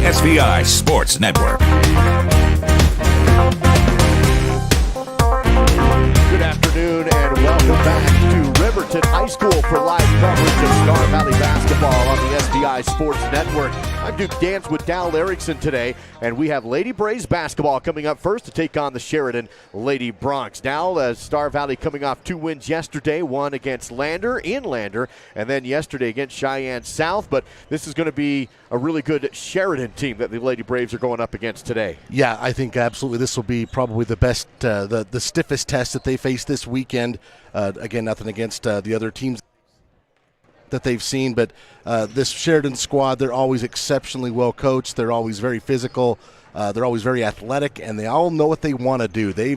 SVI Sports Network. Good afternoon and welcome back to Riverton High School for live coverage of Star Valley basketball on the SVI Sports Network. I'm Duke Dance with Dal Erickson today, and we have Lady Braves basketball coming up first to take on the Sheridan Lady Broncs. Now, Star Valley coming off 2 wins yesterday, one against Lander in Lander, and then yesterday against Cheyenne South. But this is going to be a really good Sheridan team that the Lady Braves are going up against today. Yeah, I think absolutely this will be probably the best, the stiffest test that they face this weekend. Again, nothing against the other teams that they've seen, but this Sheridan squad, they're always exceptionally well coached. They're always very physical. They're always very athletic, and they all know what they want to do. They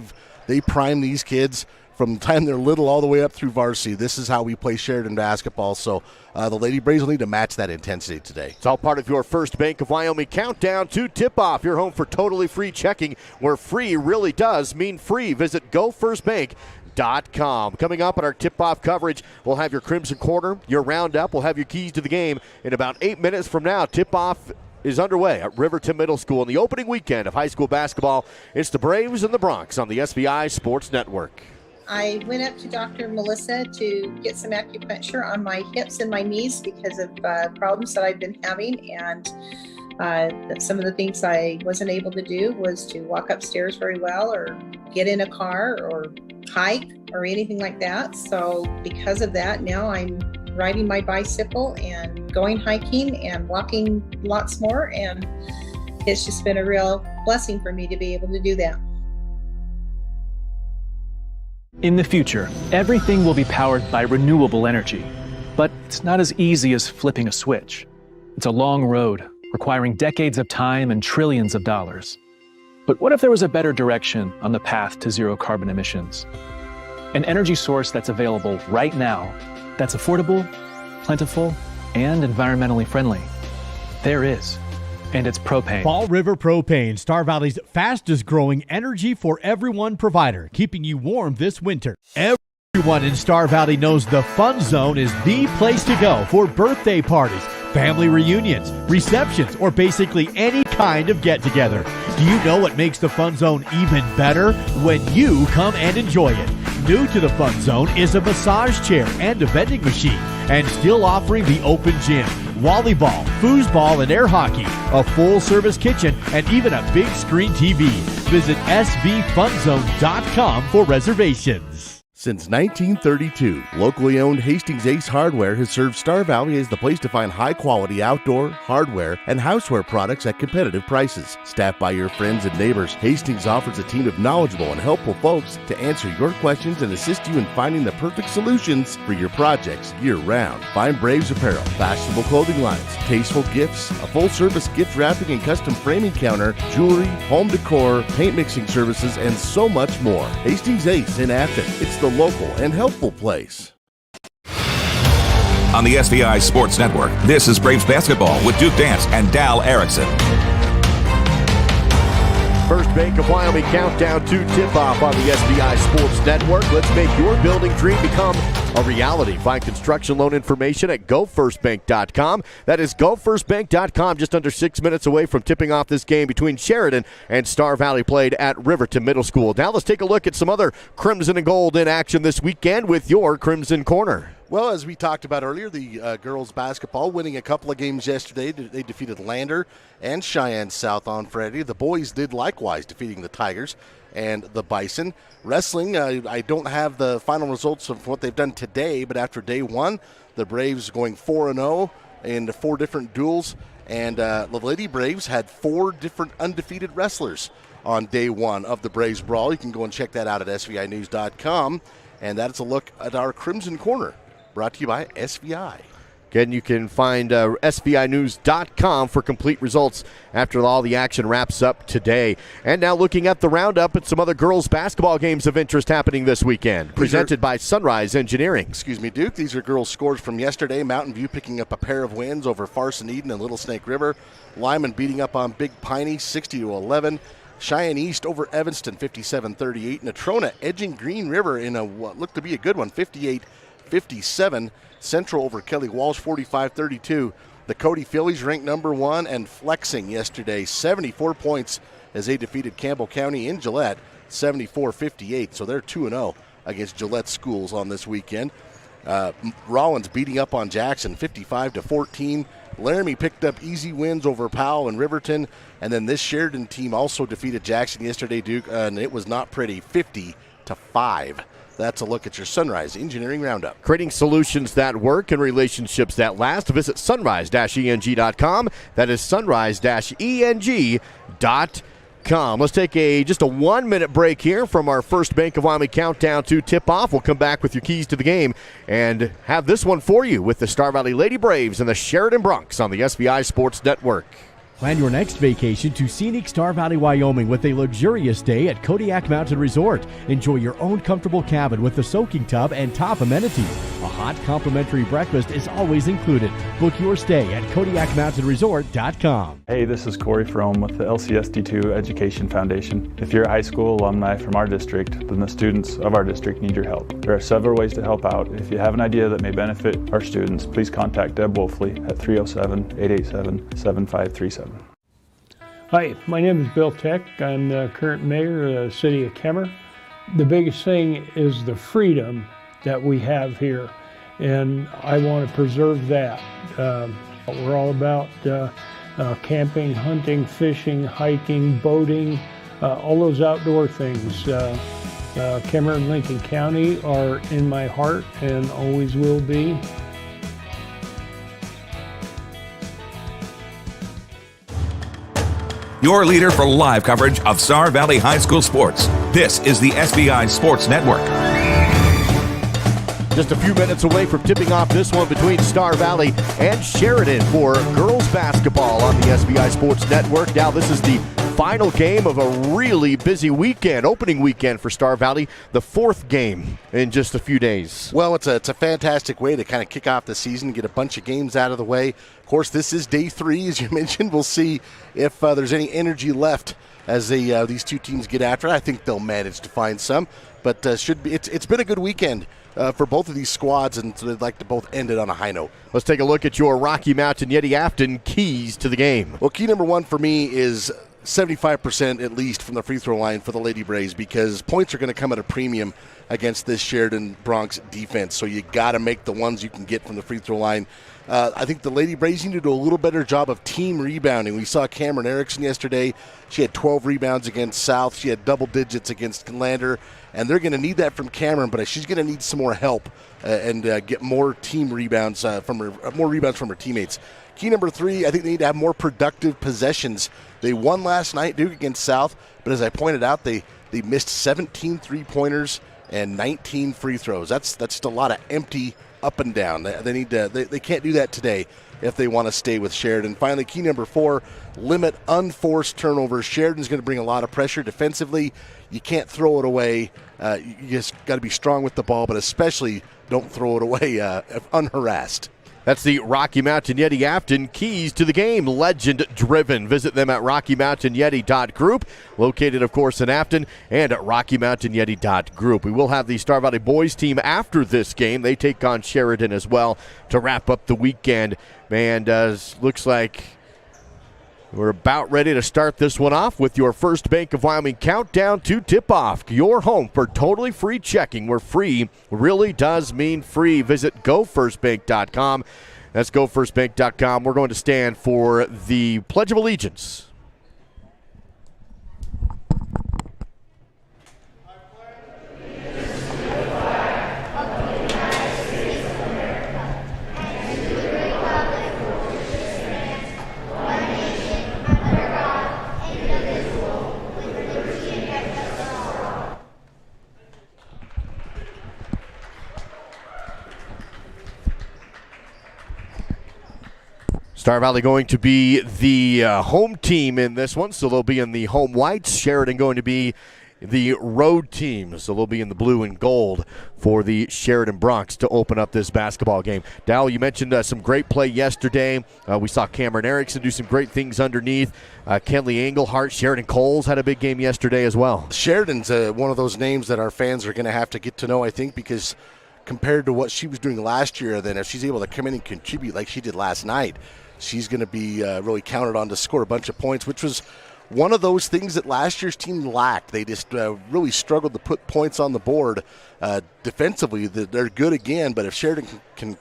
prime these kids from the time they're little all the way up through varsity. This is how we play Sheridan basketball, so the Lady Braves will need to match that intensity today. It's all part of your First Bank of Wyoming countdown to tip-off. Your home for totally free checking, where free really does mean free. Visit GoFirstBank.com. Coming up on our tip-off coverage, we'll have your Crimson Corner, your Roundup. We'll have your keys to the game in about 8 minutes from now. Tip-off is underway at Riverton Middle School in the opening weekend of high school basketball. It's the Braves and the Broncs on the SVI Sports Network. I went up to Dr. Melissa to get some acupuncture on my hips and my knees because of problems that I've been having, and some of the things I wasn't able to do was to walk upstairs very well or get in a car or hike or anything like that. So because of that, now I'm riding my bicycle and going hiking and walking lots more, and it's just been a real blessing for me to be able to do that. In the future, everything will be powered by renewable energy. But it's not as easy as flipping a switch. It's a long road, requiring decades of time and trillions of dollars. But what if there was a better direction on the path to zero carbon emissions? An energy source that's available right now, that's affordable, plentiful, and environmentally friendly. There is. And it's propane. Fall River Propane, Star Valley's fastest growing energy for everyone provider, keeping you warm this winter. Everyone in Star Valley knows the Fun Zone is the place to go for birthday parties, family reunions, receptions, or basically any kind of get-together. Do you know what makes the Fun Zone even better? When you come and enjoy it. New to the Fun Zone is a massage chair and a vending machine, and still offering the open gym, volleyball, foosball, and air hockey, a full-service kitchen, and even a big screen TV. Visit svfunzone.com for reservations. Since 1932, locally owned Hastings Ace Hardware has served Star Valley as the place to find high-quality outdoor, hardware, and houseware products at competitive prices. Staffed by your friends and neighbors, Hastings offers a team of knowledgeable and helpful folks to answer your questions and assist you in finding the perfect solutions for your projects year-round. Find Braves apparel, fashionable clothing lines, tasteful gifts, a full-service gift wrapping and custom framing counter, jewelry, home decor, paint mixing services, and so much more. Hastings Ace in Afton. It's the local and helpful place. On the SVI Sports Network, this is Braves basketball with Duke Dance and Dal Erickson. First Bank of Wyoming countdown to tip-off on the SVI Sports Network. Let's make your building dream become a reality. Find construction loan information at GoFirstBank.com. That is GoFirstBank.com, just under 6 minutes away from tipping off this game between Sheridan and Star Valley, played at Riverton Middle School. Now let's take a look at some other Crimson and Gold in action this weekend with your Crimson Corner. Well, as we talked about earlier, the girls basketball winning a couple of games yesterday. They defeated Lander and Cheyenne South on Friday. The boys did likewise, defeating the Tigers and the Bison. Wrestling, I don't have the final results of what they've done today, but after day one, the Braves going 4-0 in 4 different duels, and the Lady Braves had 4 different undefeated wrestlers on day one of the Braves Brawl. You can go and check that out at SVInews.com, and that's a look at our Crimson Corner, brought to you by SVI. Again, you can find SVInews.com for complete results after all the action wraps up today. And now looking at the roundup and some other girls' basketball games of interest happening this weekend, presented by Sunrise Engineering. Excuse me, Duke. These are girls' scores from yesterday. Mountain View picking up a pair of wins over Farson Eden and Little Snake River. Lyman beating up on Big Piney 60-11. Cheyenne East over Evanston 57-38. Natrona edging Green River in a what looked to be a good one, 58-57. Central over Kelly Walsh 45-32. The Cody Phillies ranked number 1 and flexing yesterday, 74 points as they defeated Campbell County in Gillette, 74-58. So they're 2-0 against Gillette schools on this weekend. Rollins beating up on Jackson, 55-14. Laramie picked up easy wins over Powell and Riverton. And then this Sheridan team also defeated Jackson yesterday, Duke, and it was not pretty, 50-5. That's a look at your Sunrise Engineering Roundup. Creating solutions that work and relationships that last. Visit sunrise-eng.com. That is sunrise-eng.com. Let's take just a 1-minute break here from our first Bank of Wyoming countdown to tip-off. We'll come back with your keys to the game and have this one for you with the Star Valley Lady Braves and the Sheridan Broncs on the SVI Sports Network. Plan your next vacation to scenic Star Valley, Wyoming with a luxurious stay at Kodiak Mountain Resort. Enjoy your own comfortable cabin with a soaking tub and top amenities. A hot complimentary breakfast is always included. Book your stay at KodiakMountainResort.com. Hey, this is Corey Frome with the LCSD2 Education Foundation. If you're a high school alumni from our district, then the students of our district need your help. There are several ways to help out. If you have an idea that may benefit our students, please contact Deb Wolfley at 307-887-7537. Hi, my name is Bill Tech. I'm the current mayor of the city of Kemmer. The biggest thing is the freedom that we have here, and I want to preserve that. We're all about camping, hunting, fishing, hiking, boating, all those outdoor things. Kemmer and Lincoln County are in my heart and always will be. Your leader for live coverage of Star Valley High School sports. This is the SVI Sports Network. Just a few minutes away from tipping off this one between Star Valley and Sheridan for girls basketball on the SVI Sports Network. Now this is the final game of a really busy weekend, opening weekend for Star Valley, the 4th game in just a few days. Well, it's a fantastic way to kind of kick off the season, get a bunch of games out of the way. Of course, this is day 3, as you mentioned. We'll see if there's any energy left as these two teams get after it. I think they'll manage to find some, but should be. It's been a good weekend for both of these squads, and so they'd like to both end it on a high note. Let's take a look at your Rocky Mountain Yeti Afton keys to the game. Well, key number 1 for me is 75% at least from the free throw line for the Lady Braves, because points are going to come at a premium against this Sheridan Broncs defense. So you got to make the ones you can get from the free throw line. I think the Lady Braves need to do a little better job of team rebounding. We saw Cameron Erickson yesterday. She had 12 rebounds against South. She had double digits against Lander, and they're going to need that from Cameron, but she's going to need some more help and get more team rebounds from her teammates. Key number 3, I think they need to have more productive possessions. They won last night, Duke, against South, but as I pointed out, they missed 17 3-pointers and 19 free throws. That's just a lot of empty up and down. They can't do that today if they want to stay with Sheridan. Finally, key number 4, limit unforced turnovers. Sheridan's going to bring a lot of pressure defensively. You can't throw it away. You just got to be strong with the ball, but especially don't throw it away unharassed. That's the Rocky Mountain Yeti Afton keys to the game, legend driven. Visit them at RockyMountainYeti.group, located, of course, in Afton, and at RockyMountainYeti.group. We will have the Star Valley boys team after this game. They take on Sheridan as well to wrap up the weekend. Man, looks like we're about ready to start this one off with your first Bank of Wyoming countdown to tip-off. Your home for totally free checking, where free really does mean free. Visit GoFirstBank.com. That's GoFirstBank.com. We're going to stand for the Pledge of Allegiance. Star Valley going to be the home team in this one, so they'll be in the home whites. Sheridan going to be the road team, so they'll be in the blue and gold for the Sheridan Broncs to open up this basketball game. Dow, you mentioned some great play yesterday. We saw Cameron Erickson do some great things underneath. Kenley Engelhart, Sheridan Coles had a big game yesterday as well. Sheridan's one of those names that our fans are going to have to get to know, I think, because compared to what she was doing last year, then if she's able to come in and contribute like she did last night, she's going to be really counted on to score a bunch of points, which was one of those things that last year's team lacked. They just really struggled to put points on the board. Defensively, they're good again, but if Sheridan can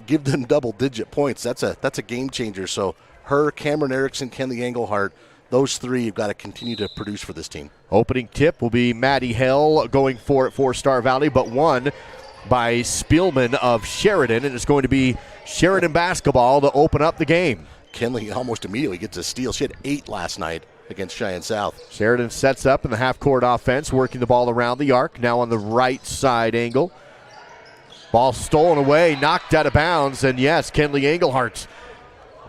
give them double-digit points, that's a game changer. So her, Cameron Erickson, Kenley Engelhardt, those three have got to continue to produce for this team. Opening tip will be Maddie Hale going for it for Star Valley, but won by Spielman of Sheridan, and it's going to be Sheridan basketball to open up the game. Kenley almost immediately gets a steal. She had 8 last night against Cheyenne South. Sheridan sets up in the half-court offense, working the ball around the arc, now on the right side angle. Ball stolen away, knocked out of bounds, and yes, Kenley Engelhardt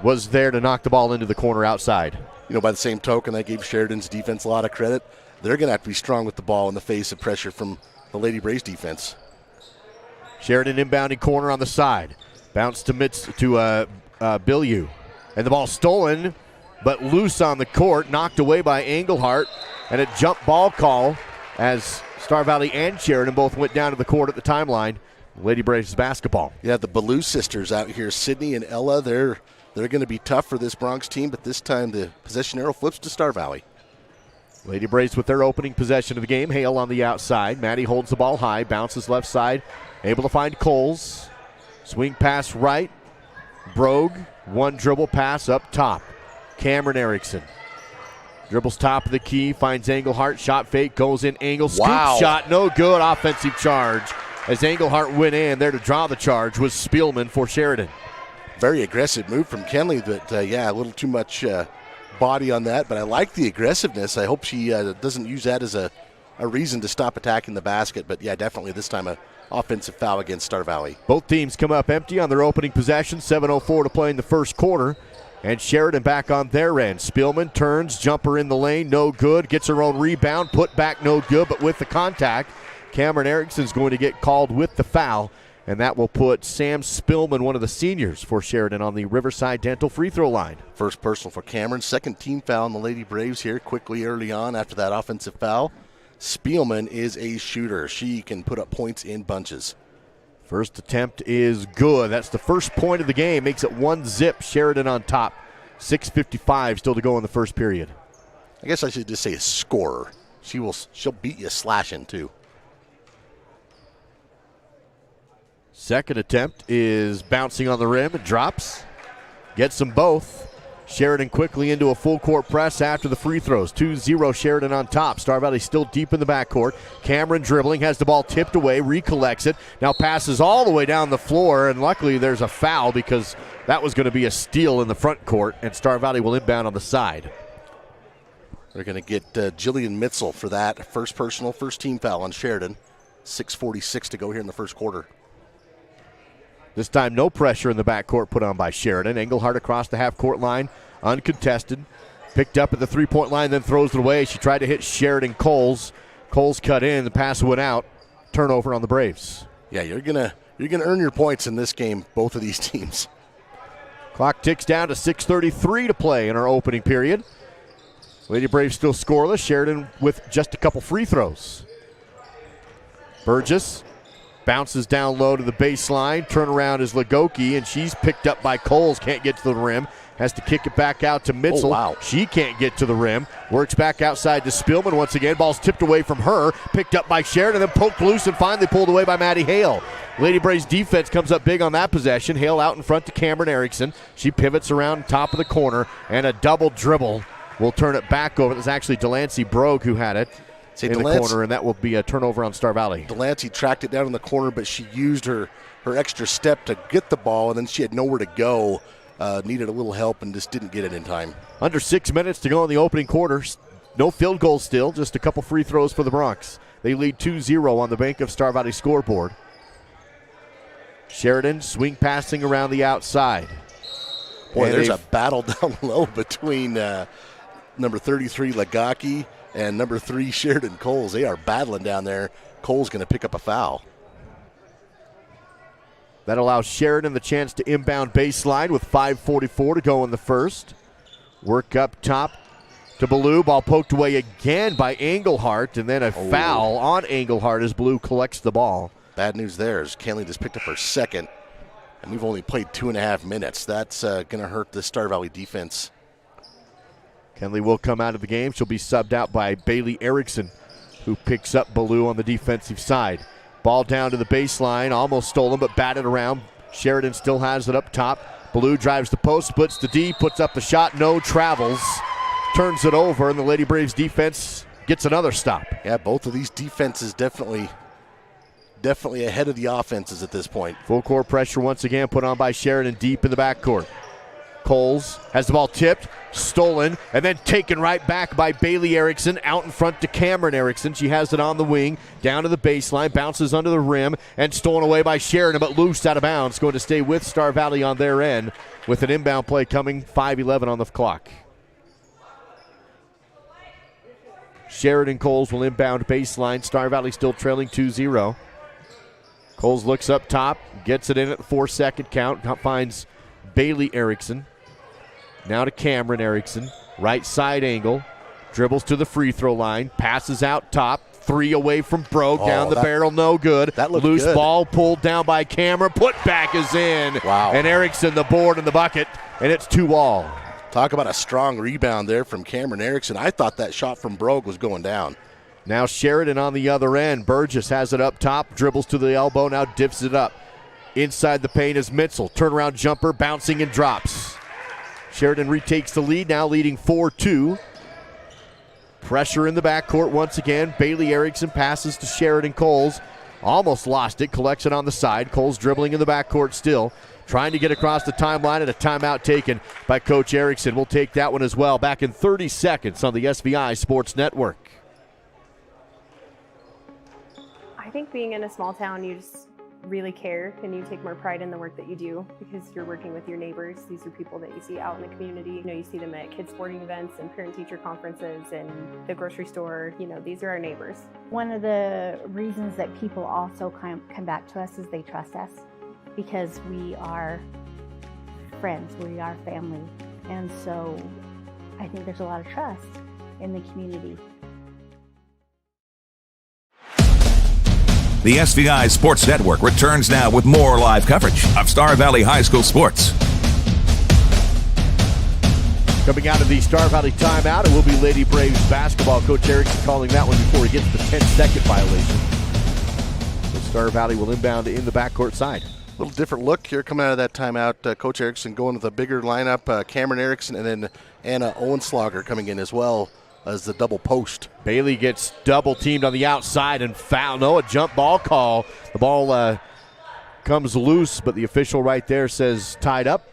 was there to knock the ball into the corner outside. You know, by the same token, that gave Sheridan's defense a lot of credit. They're going to have to be strong with the ball in the face of pressure from the Lady Braves defense. Sheridan inbounding corner on the side. Bounce to Bilyeu. And the ball stolen, but loose on the court, knocked away by Engelhardt, and a jump ball call as Star Valley and Sheridan both went down to the court at the timeline. Lady Braves basketball. Yeah, the Ballou sisters out here, Sydney and Ella, they're going to be tough for this Bronx team, but this time the possession arrow flips to Star Valley. Lady Braves with their opening possession of the game. Hale on the outside. Maddie holds the ball high, bounces left side, able to find Coles. Swing pass right. Brogue, one dribble pass up top. Cameron Erickson dribbles top of the key, finds Engelhardt, shot fake, goes in, Engel, scoop shot, no good, offensive charge. As Engelhardt went in, there to draw the charge was Spielman for Sheridan. Very aggressive move from Kenley, but a little too much body on that, but I like the aggressiveness. I hope she doesn't use that as a reason to stop attacking the basket, but yeah, definitely this time a offensive foul against Star Valley. Both teams come up empty on their opening possession, 7:04 to play in the first quarter, and Sheridan back on their end. Spielman turns, jumper in the lane, no good, gets her own rebound, put back no good, but with the contact, Cameron Erickson's going to get called with the foul, and that will put Sam Spielman, one of the seniors for Sheridan, on the Riverside Dental free throw line. First personal for Cameron, second team foul on the Lady Braves here quickly early on after that offensive foul. Spielman is a shooter. She can put up points in bunches. First attempt is good. That's the first point of the game. Makes it 1-zip. Sheridan on top. 6:55 still to go in the first period. I guess I should just say a scorer. She'll beat you slashing too. Second attempt is bouncing on the rim and drops. Gets them both. Sheridan quickly into a full court press after the free throws. 2-0 Sheridan on top. Star Valley still deep in the backcourt. Cameron dribbling, has the ball tipped away, recollects it. Now passes all the way down the floor, and luckily there's a foul because that was going to be a steal in the front court, and Star Valley will inbound on the side. They're going to get Jillian Mitzel for that first personal, first team foul on Sheridan. 6:46 to go here in the first quarter. This time no pressure in the backcourt put on by Sheridan. Engelhardt across the half-court line, uncontested. Picked up at the three-point line, then throws it away. She tried to hit Sheridan Coles. Coles cut in, the pass went out. Turnover on the Braves. Yeah, you're gonna earn your points in this game, both of these teams. Clock ticks down to 6:33 to play in our opening period. Lady Braves still scoreless. Sheridan with just a couple free throws. Burgess bounces down low to the baseline. Turnaround is Lagoki, and she's picked up by Coles. Can't get to the rim. Has to kick it back out to Mitzel. Oh, wow. She can't get to the rim. Works back outside to Spielman once again. Ball's tipped away from her. Picked up by Sheridan, then poked loose and finally pulled away by Maddie Hale. Lady Braves defense comes up big on that possession. Hale out in front to Cameron Erickson. She pivots around top of the corner, and a double dribble will turn it back over. It's actually Delancey Brogue who had it. In the corner, and that will be a turnover on Star Valley. Delancey tracked it down in the corner, but she used her extra step to get the ball, and then she had nowhere to go. Needed a little help and just didn't get it in time. Under 6 minutes to go in the opening quarter. No field goals still, just a couple free throws for the Bronx. They lead 2-0 on the Bank of Star Valley scoreboard. Sheridan swing passing around the outside. Boy, and there's a battle down low between number 33 Lagaki and number 3 Sheridan Coles. They are battling down there. Cole's going to pick up a foul. That allows Sheridan the chance to inbound baseline with 5:44 to go in the first. Work up top to Ballou. Ball poked away again by Engelhardt, and then a foul on Engelhardt as Ballou collects the ball. Bad news there as Kenley just picked up her second. And we've only played 2.5 minutes. That's going to hurt the Star Valley defense. Kenley will come out of the game. She'll be subbed out by Bailey Erickson, who picks up Ballou on the defensive side. Ball down to the baseline, almost stolen, but batted around. Sheridan still has it up top. Ballou drives the post, splits the D, puts up the shot, no, travels, turns it over, and the Lady Braves defense gets another stop. Yeah, both of these defenses definitely ahead of the offenses at this point. Full court pressure once again put on by Sheridan deep in the backcourt. Coles has the ball tipped, stolen, and then taken right back by Bailey Erickson, out in front to Cameron Erickson. She has it on the wing, down to the baseline, bounces under the rim, and stolen away by Sheridan, but loose out of bounds. Going to stay with Star Valley on their end with an inbound play coming, 5:11 on the clock. Sheridan Coles will inbound baseline. Star Valley still trailing 2-0. Coles looks up top, gets it in at the 4-second count, finds Bailey Erickson. Now to Cameron Erickson, right side angle, dribbles to the free throw line, passes out top, 3 away from Brogue, down the barrel, no good. That looked loose good. Ball pulled down by Cameron, put back is in. Wow. And Erickson the board in the bucket, and it's 2-all. Talk about a strong rebound there from Cameron Erickson. I thought that shot from Brogue was going down. Now Sheridan on the other end. Burgess has it up top, dribbles to the elbow, now diffs it up. Inside the paint is Mitzel. Turnaround jumper, bouncing and drops. Sheridan retakes the lead, now leading 4-2. Pressure in the backcourt once again. Bailey Erickson passes to Sheridan Coles. Almost lost it, collects it on the side. Coles dribbling in the backcourt still. Trying to get across the timeline, and a timeout taken by Coach Erickson. We'll take that one as well. Back in 30 seconds on the SVI Sports Network. I think being in a small town, you just really care and you take more pride in the work that you do because you're working with your neighbors. These are people that you see out in the community. You know, you see them at kids sporting events and parent-teacher conferences and the grocery store. You know, these are our neighbors. One of the reasons that people also come back to us is they trust us because we are friends, we are family. And so I think there's a lot of trust in the community. The SVI Sports Network returns now with more live coverage of Star Valley High School sports. Coming out of the Star Valley timeout, it will be Lady Braves basketball. Coach Erickson calling that one before he gets the 10-second violation. So Star Valley will inbound in the backcourt side. A little different look here coming out of that timeout. Coach Erickson going with a bigger lineup. Cameron Erickson and then Anna Owenslager coming in as well as the double post. Bailey gets double teamed on the outside and foul. No, a jump ball call. The ball comes loose, but the official right there says tied up.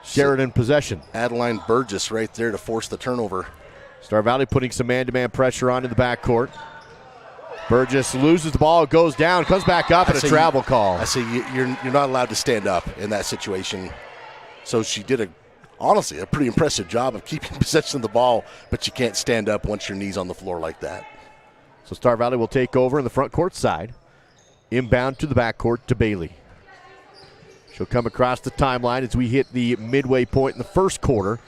Sheridan possession. Adeline Burgess right there to force the turnover. Star Valley putting some man-to-man pressure on in the backcourt. Burgess loses the ball, goes down, comes back up, and a travel call. I say you're not allowed to stand up in that situation. So she did honestly a pretty impressive job of keeping possession of the ball, but you can't stand up once your knee's on the floor like that. So Star Valley will take over in the front court side. Inbound to the backcourt to Bailey. She'll come across the timeline as we hit the midway point in the first quarter.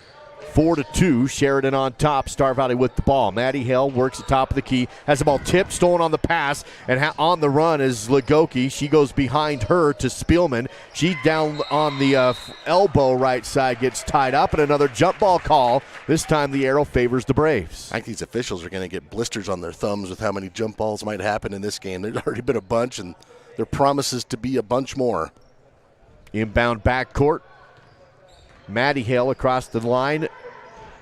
4-2, Sheridan on top, Star Valley with the ball. Maddie Hale works at top of the key, has the ball tipped, stolen on the pass, and on the run is Lagoki. She goes behind her to Spielman. She down on the elbow right side, gets tied up, and another jump ball call. This time the arrow favors the Braves. I think these officials are going to get blisters on their thumbs with how many jump balls might happen in this game. There's already been a bunch, and there promises to be a bunch more. Inbound backcourt. Maddie Hale across the line.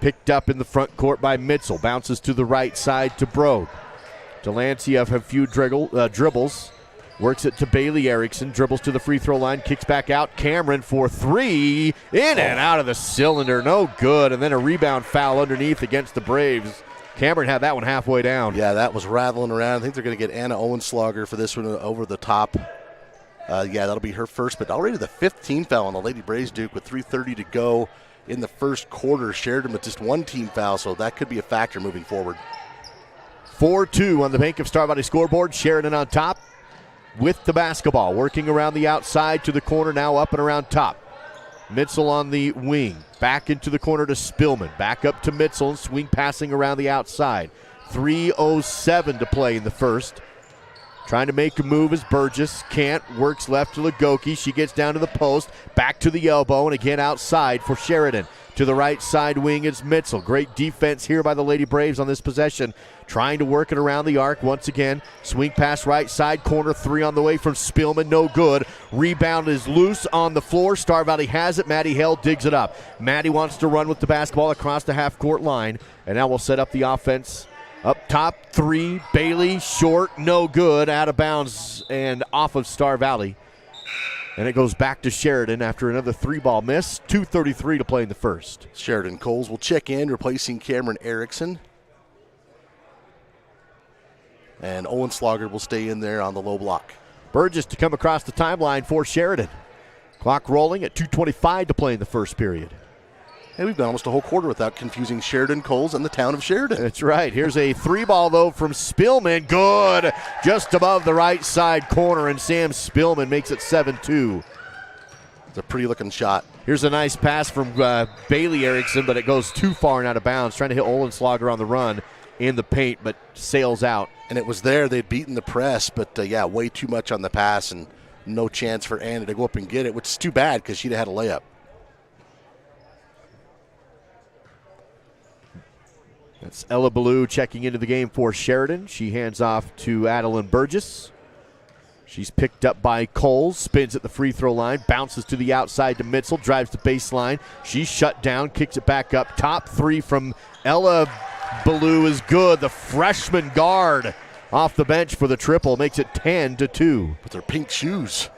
Picked up in the front court by Mitzel. Bounces to the right side to Brogue. Delancey of a few dribbles. Works it to Bailey Erickson. Dribbles to the free throw line. Kicks back out. Cameron for 3. In and out of the cylinder. No good. And then a rebound foul underneath against the Braves. Cameron had that one halfway down. Yeah, that was rattling around. I think they're going to get Anna Owenslager for this one over the top. Yeah, that'll be her first. But already the 5th team foul on the Lady Braves, Duke, with 3:30 to go in the first quarter. Sheridan with just 1 team foul, so that could be a factor moving forward. 4-2 on the Bank of Star Valley scoreboard. Sheridan on top with the basketball. Working around the outside to the corner, now up and around top. Mitzel on the wing. Back into the corner to Spielman. Back up to Mitzel and swing passing around the outside. 3:07 to play in the first. Trying to make a move is Burgess. Can't. Works left to Lagoki. She gets down to the post. Back to the elbow. And again outside for Sheridan. To the right side wing is Mitchell. Great defense here by the Lady Braves on this possession. Trying to work it around the arc once again. Swing pass right side corner. 3 on the way from Spielman. No good. Rebound is loose on the floor. Star Valley has it. Maddie Hale digs it up. Maddie wants to run with the basketball across the half-court line. And now we'll set up the offense. Up top, 3. Bailey, short, no good. Out of bounds and off of Star Valley. And it goes back to Sheridan after another 3-ball miss. 2:33 to play in the first. Sheridan Coles will check in, replacing Cameron Erickson. And Owen Slogger will stay in there on the low block. Burgess to come across the timeline for Sheridan. Clock rolling at 2:25 to play in the first period. Hey, we've gone almost a whole quarter without confusing Sheridan Coles and the town of Sheridan. That's right. Here's a 3-ball, though, from Spielman. Good. Just above the right side corner, and Sam Spielman makes it 7-2. It's a pretty-looking shot. Here's a nice pass from Bailey Erickson, but it goes too far and out of bounds. Trying to hit Olenslager on the run in the paint, but sails out. And it was there. They'd beaten the press, but, way too much on the pass and no chance for Anna to go up and get it, which is too bad because she'd have had a layup. That's Ella Ballou checking into the game for Sheridan. She hands off to Adeline Burgess. She's picked up by Coles, spins at the free throw line, bounces to the outside to Mitchell, drives the baseline. She's shut down, kicks it back up. Top 3 from Ella Ballou is good. The freshman guard off the bench for the triple makes it 10-2. With her pink shoes,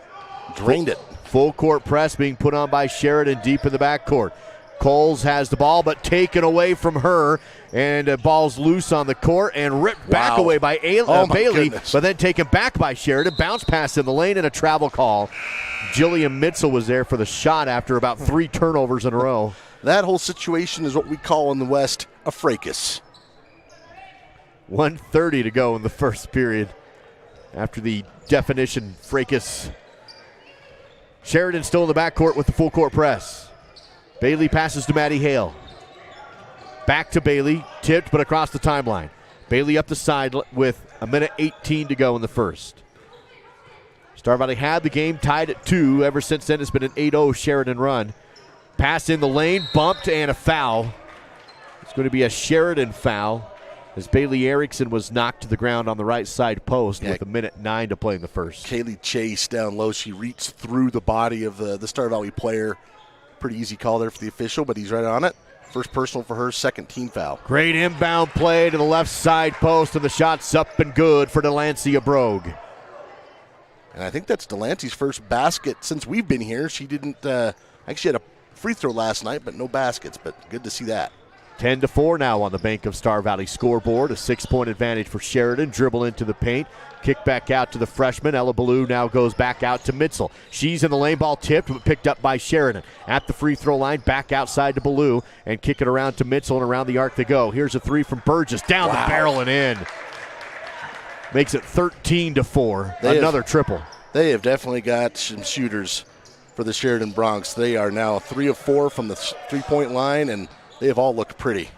drained it. Full court press being put on by Sheridan deep in the backcourt. Coles has the ball, but taken away from her, and ball's loose on the court and ripped back away by Bailey, but then taken back by Sheridan. Bounce pass in the lane and a travel call. Jillian Mitchell was there for the shot after about 3 turnovers in a row. That whole situation is what we call in the West a fracas. 1:30 to go in the first period after the definition fracas. Sheridan still in the backcourt with the full court press. Bailey passes to Maddie Hale. Back to Bailey, tipped but across the timeline. Bailey up the side with 1:18 to go in the first. Star Valley had the game tied at 2. Ever since then, it's been an 8-0 Sheridan run. Pass in the lane, bumped, and a foul. It's going to be a Sheridan foul as Bailey Erickson was knocked to the ground on the right side post with 1:09 to play in the first. Kaylee Chase down low. She reached through the body of the Star Valley player. Pretty easy call there for the official, but he's right on it. First personal for her, second team foul. Great inbound play to the left side post, and the shot's up and good for Delancey Brogue. And I think that's Delancey's first basket since we've been here. She didn't, actually had a free throw last night, but no baskets, but good to see that. 10-4 now on the Bank of Star Valley scoreboard. A 6-point advantage for Sheridan. Dribble into the paint. Kick back out to the freshman. Ella Ballou now goes back out to Mitchell. She's in the lane, ball tipped, but picked up by Sheridan. At the free throw line, back outside to Ballou, and kick it around to Mitchell, and around the arc they go. Here's a 3 from Burgess. Down the barrel and in. Makes it 13-4. Another triple. They have definitely got some shooters for the Sheridan Bronx. They are now 3 of 4 from the three-point line, and they have all looked pretty.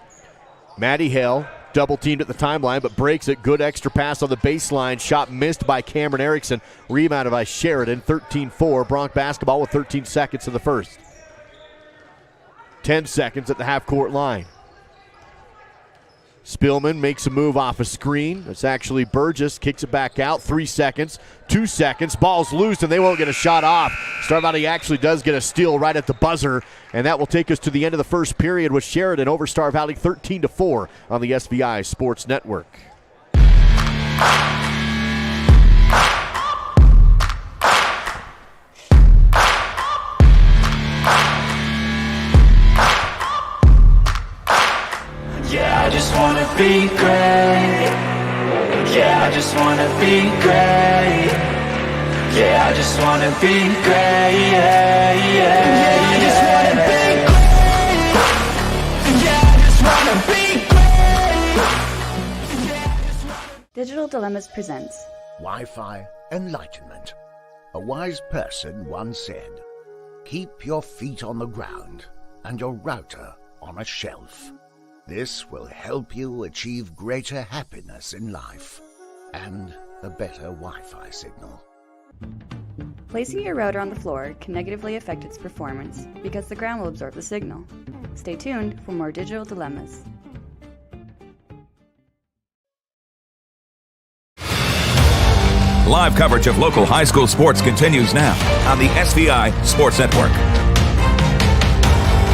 Maddie Hale double teamed at the timeline, but breaks it. Good extra pass on the baseline. Shot missed by Cameron Erickson. Rebounded by Sheridan. 13-4. Bronx basketball with 13 seconds in the first. 10 seconds at the half-court line. Spielman makes a move off a screen. It's actually Burgess. Kicks it back out. 3 seconds. 2 seconds. Ball's loose, and they won't get a shot off. Star Valley actually does get a steal right at the buzzer, and that will take us to the end of the first period with Sheridan over Star Valley 13-4 on the SVI Sports Network. Yeah, I just wanna be great. Yeah, I just wanna be great. Yeah, I just wanna be great. Yeah, yeah, yeah, I just wanna be great. Yeah, I just wanna be great. Digital Dilemmas presents Wi-Fi Enlightenment. A wise person once said, "Keep your feet on the ground and your router on a shelf. This will help you achieve greater happiness in life and a better Wi-Fi signal. Placing your router on the floor can negatively affect its performance because the ground will absorb the signal. Stay tuned for more digital dilemmas. Live coverage of local high school sports continues now on the SVI Sports Network.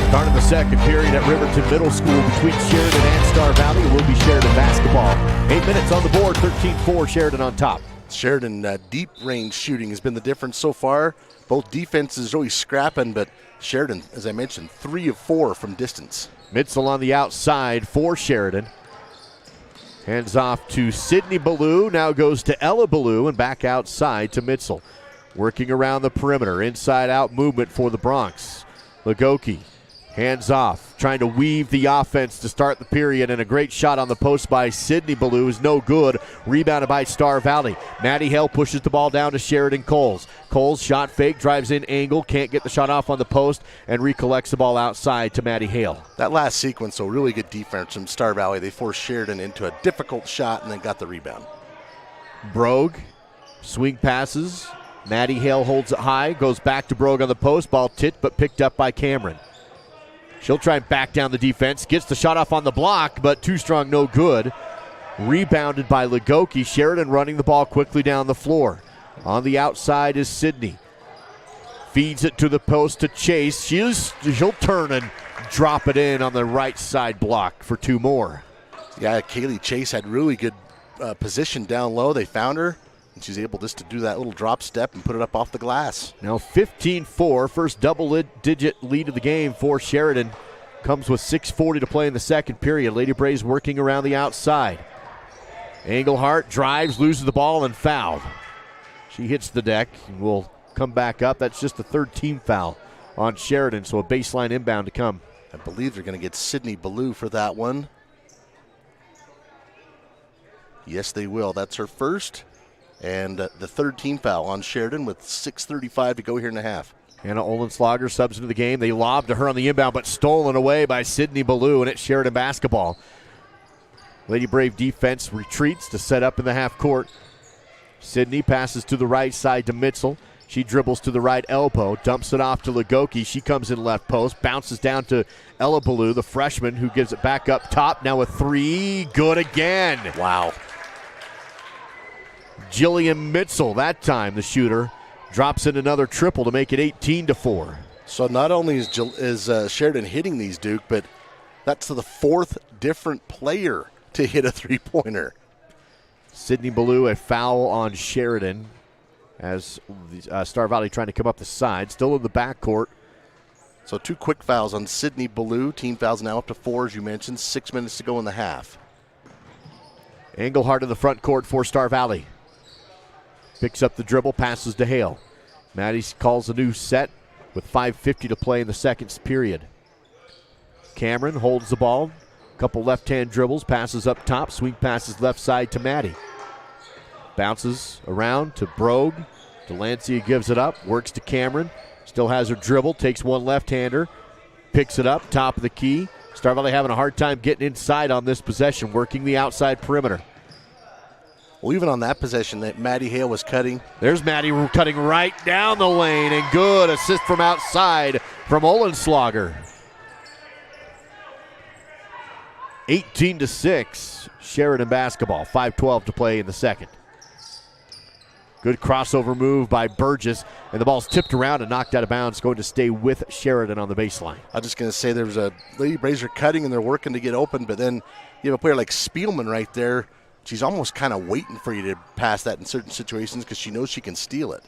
Starting the second period at Riverton Middle School between Sheridan and Star Valley. It will be Sheridan basketball. 8 minutes on the board, 13-4, Sheridan on top. Sheridan deep range shooting has been the difference so far. Both defenses really scrapping, but Sheridan, as I mentioned, 3 of 4 from distance. Mitzel on the outside for Sheridan. Hands off to Sydney Ballou, now goes to Ella Ballou, and back outside to Mitzel. Working around the perimeter, inside-out movement for the Bronx. Lagoki, hands off, trying to weave the offense to start the period, and a great shot on the post by Sydney Ballou is no good. Rebounded by Star Valley. Maddie Hale pushes the ball down to Sheridan Coles. Coles, shot fake, drives in angle, can't get the shot off on the post, and recollects the ball outside to Maddie Hale. That last sequence, so really good defense from Star Valley. They forced Sheridan into a difficult shot and then got the rebound. Brogue, swing passes. Maddie Hale holds it high, goes back to Brogue on the post. Ball tipped, but picked up by Cameron. She'll try and back down the defense. Gets the shot off on the block, but too strong, no good. Rebounded by Lagoki. Sheridan running the ball quickly down the floor. On the outside is Sydney. Feeds it to the post to Chase. She'll turn and drop it in on the right side block for 2 more. Yeah, Kaylee Chase had really good position down low. They found her, and she's able just to do that little drop step and put it up off the glass. Now 15-4, first double-digit lead of the game for Sheridan. Comes with 6:40 to play in the second period. Lady Braves working around the outside. Engelhart drives, loses the ball, and fouled. She hits the deck and will come back up. That's just the 3rd team foul on Sheridan, so a baseline inbound to come. I believe they're going to get Sydney Ballou for that one. Yes, they will. That's her first. And the 3rd team foul on Sheridan with 6:35 to go here in the half. Hannah Olenslager subs into the game. They lob to her on the inbound, but stolen away by Sydney Ballou, and it's Sheridan basketball. Lady Brave defense retreats to set up in the half court. Sydney passes to the right side to Mitzel. She dribbles to the right elbow, dumps it off to Lagoki. She comes in left post, bounces down to Ella Ballou, the freshman, who gives it back up top. Now a 3, good again. Wow. Jillian Mitzel, that time the shooter, drops in another triple to make it 18-4. So not only is Sheridan hitting these, Duke, but that's the 4th different player to hit a 3-pointer. Sydney Ballou, a foul on Sheridan as Star Valley trying to come up the side. Still in the backcourt. So 2 quick fouls on Sydney Ballou. Team fouls now up to 4, as you mentioned. 6 minutes to go in the half. Engelhart in the front court for Star Valley. Picks up the dribble, passes to Hale. Maddie calls a new set with 5:50 to play in the second period. Cameron holds the ball. Couple left-hand dribbles, passes up top, swing passes left side to Maddie. Bounces around to Brogue. Delancia gives it up, works to Cameron. Still has her dribble, takes one left-hander, picks it up, top of the key. Star Valley having a hard time getting inside on this possession, working the outside perimeter. Well, even on that possession that Maddie Hale was cutting. There's Maddie cutting right down the lane, and good assist from outside from Olenslager. 18-6, Sheridan basketball. 5:12 to play in the second. Good crossover move by Burgess, and the ball's tipped around and knocked out of bounds, going to stay with Sheridan on the baseline. I was just going to say there was a Lady Braves are cutting and they're working to get open, but then you have a player like Spielman right there. She's almost kind of waiting for you to pass that in certain situations because she knows she can steal it.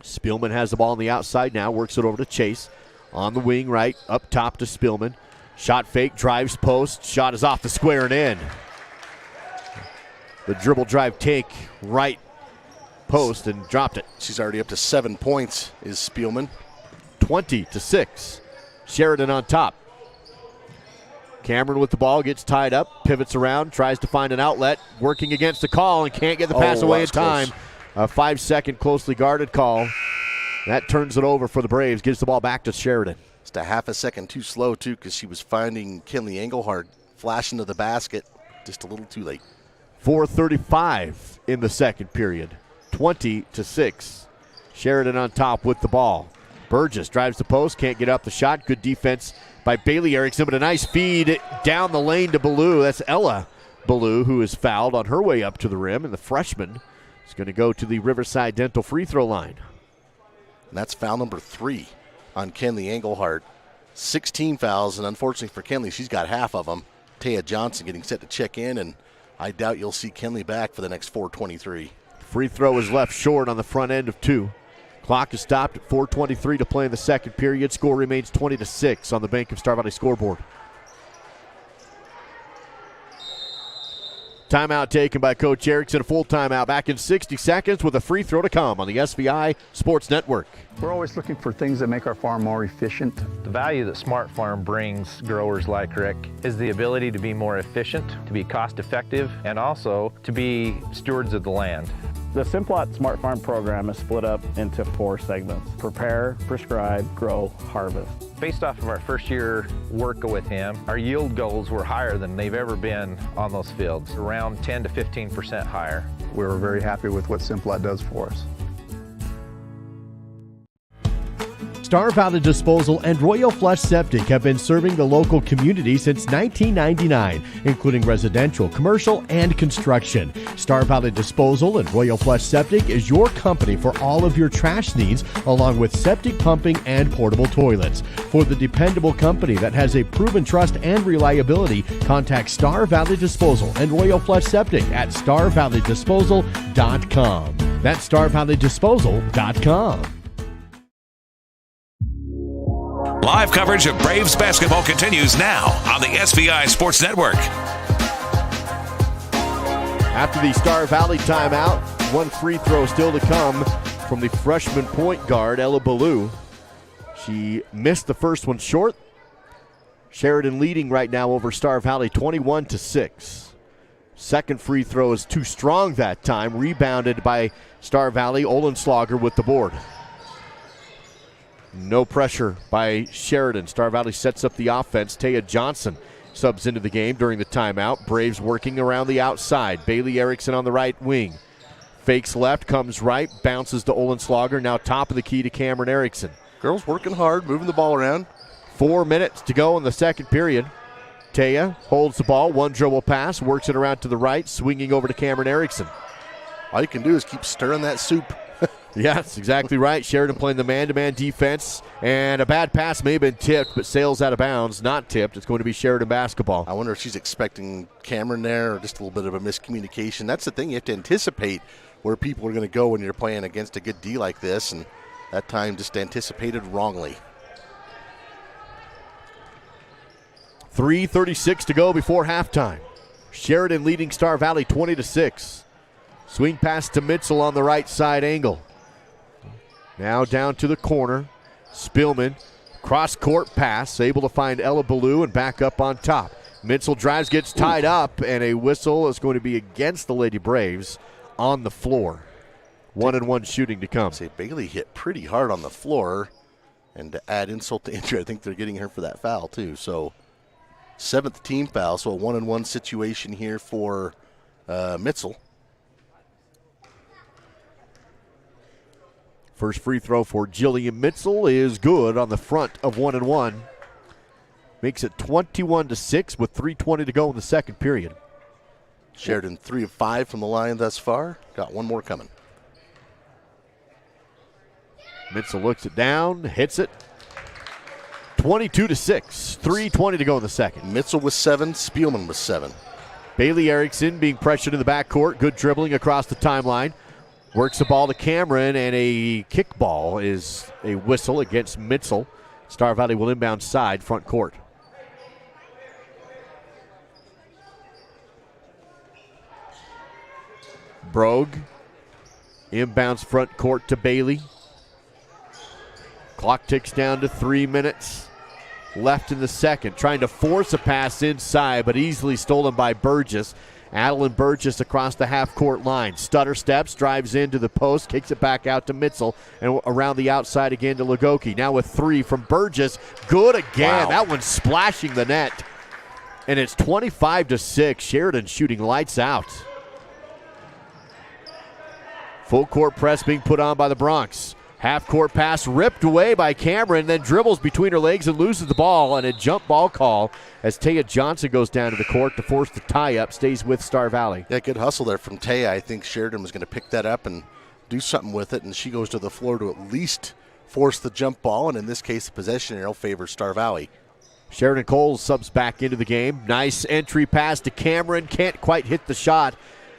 Spielman has the ball on the outside now, works it over to Chase. On the wing right, up top to Spielman. Shot fake, drives post, shot is off the square and in. The dribble drive take, right post, and dropped it. She's already up to 7 points, is Spielman. 20-6. Sheridan on top. Cameron with the ball, gets tied up, pivots around, tries to find an outlet, working against the call and can't get the pass away in time. Close. A 5-second closely guarded call. That turns it over for the Braves, gives the ball back to Sheridan. Just a half a second too slow, too, because she was finding Kinley Engelhart flashing to the basket just a little too late. 4:35 in the second period. 20-6. Sheridan on top with the ball. Burgess drives the post, can't get up the shot. Good defense by Bailey Erickson, but a nice feed down the lane to Ballou. That's Ella Ballou, who is fouled on her way up to the rim, and the freshman is going to go to the Riverside Dental free throw line. And that's foul number 3 on Kenley Engelhardt. 16 fouls, and unfortunately for Kenley, she's got half of them. Taya Johnson getting set to check in, and I doubt you'll see Kenley back for the next 4:23. Free throw is left short on the front end of 2. Clock is stopped at 4:23 to play in the second period. Score remains 20-6 on the Bank of Star Valley scoreboard. Timeout taken by Coach Erickson. A full timeout back in 60 seconds with a free throw to come on the SVI Sports Network. We're always looking for things that make our farm more efficient. The value that Smart Farm brings growers like Rick is the ability to be more efficient, to be cost effective, and also to be stewards of the land. The Simplot Smart Farm program is split up into 4 segments: prepare, prescribe, grow, harvest. Based off of our first year work with him, our yield goals were higher than they've ever been on those fields, around 10 to 15% higher. We were very happy with what Simplot does for us. Star Valley Disposal and Royal Flush Septic have been serving the local community since 1999, including residential, commercial, and construction. Star Valley Disposal and Royal Flush Septic is your company for all of your trash needs, along with septic pumping and portable toilets. For the dependable company that has a proven trust and reliability, contact Star Valley Disposal and Royal Flush Septic at starvalleydisposal.com. That's starvalleydisposal.com. Live coverage of Braves basketball continues now on the SVI Sports Network. After the Star Valley timeout, 1 free throw still to come from the freshman point guard, Ella Ballou. She missed the first one short. Sheridan leading right now over Star Valley 21-6. Second free throw is too strong that time. Rebounded by Star Valley. Olenslager with the board. No pressure by Sheridan. Star Valley sets up the offense. Taya Johnson subs into the game during the timeout. Braves working around the outside. Bailey Erickson on the right wing. Fakes left, comes right, bounces to Olenslager. Now top of the key to Cameron Erickson. Girls working hard, moving the ball around. 4 minutes to go in the second period. Taya holds the ball, 1 dribble pass, works it around to the right, swinging over to Cameron Erickson. All you can do is keep stirring that soup. Yeah, that's exactly right. Sheridan playing the man-to-man defense, and a bad pass may have been tipped, but sails out of bounds. Not tipped. It's going to be Sheridan basketball. I wonder if she's expecting Cameron there, or just a little bit of a miscommunication. That's the thing. You have to anticipate where people are going to go when you're playing against a good D like this, and that time just anticipated wrongly. 3:36 to go before halftime. Sheridan leading Star Valley 20-6. Swing pass to Mitchell on the right side angle. Now down to the corner. Spillman, cross-court pass, able to find Ella Ballou and back up on top. Mitchell drives, gets tied up, and a whistle is going to be against the Lady Braves on the floor. 1-and-1 shooting to come. Say Bailey hit pretty hard on the floor, and to add insult to injury, I think they're getting her for that foul too. So 7th team foul, so a 1-and-1 situation here for Mitchell. First free throw for Jillian Mitchell is good on the front of 1-and-1. Makes it 21-6 with 3:20 to go in the second period. Sheridan 3 of 5 from the line thus far. Got one more coming. Mitchell looks it down, hits it. 22-6, 3:20 to go in the second. Mitchell with 7, Spielman with 7. Bailey Erickson being pressured in the backcourt. Good dribbling across the timeline. Works the ball to Cameron, and a kickball is a whistle against Mitchell. Star Valley will inbound side, front court. Brogue inbounds front court to Bailey. Clock ticks down to 3 minutes left in the second. Trying to force a pass inside, but easily stolen by Burgess. Adeline Burgess across the half-court line. Stutter steps, drives into the post, kicks it back out to Mitchell, and around the outside again to Lugoki. Now with 3 from Burgess. Good again. Wow. That one's splashing the net. And it's 25-6. Sheridan shooting lights out. Full court press being put on by the Bronx. Half court pass ripped away by Cameron, then dribbles between her legs and loses the ball, and a jump ball call as Taya Johnson goes down to the court to force the tie-up, stays with Star Valley. Yeah, good hustle there from Taya. I think Sheridan was going to pick that up and do something with it, and she goes to the floor to at least force the jump ball, and in this case, the possession arrow favors Star Valley. Sheridan Coles subs back into the game. Nice entry pass to Cameron. Can't quite hit the shot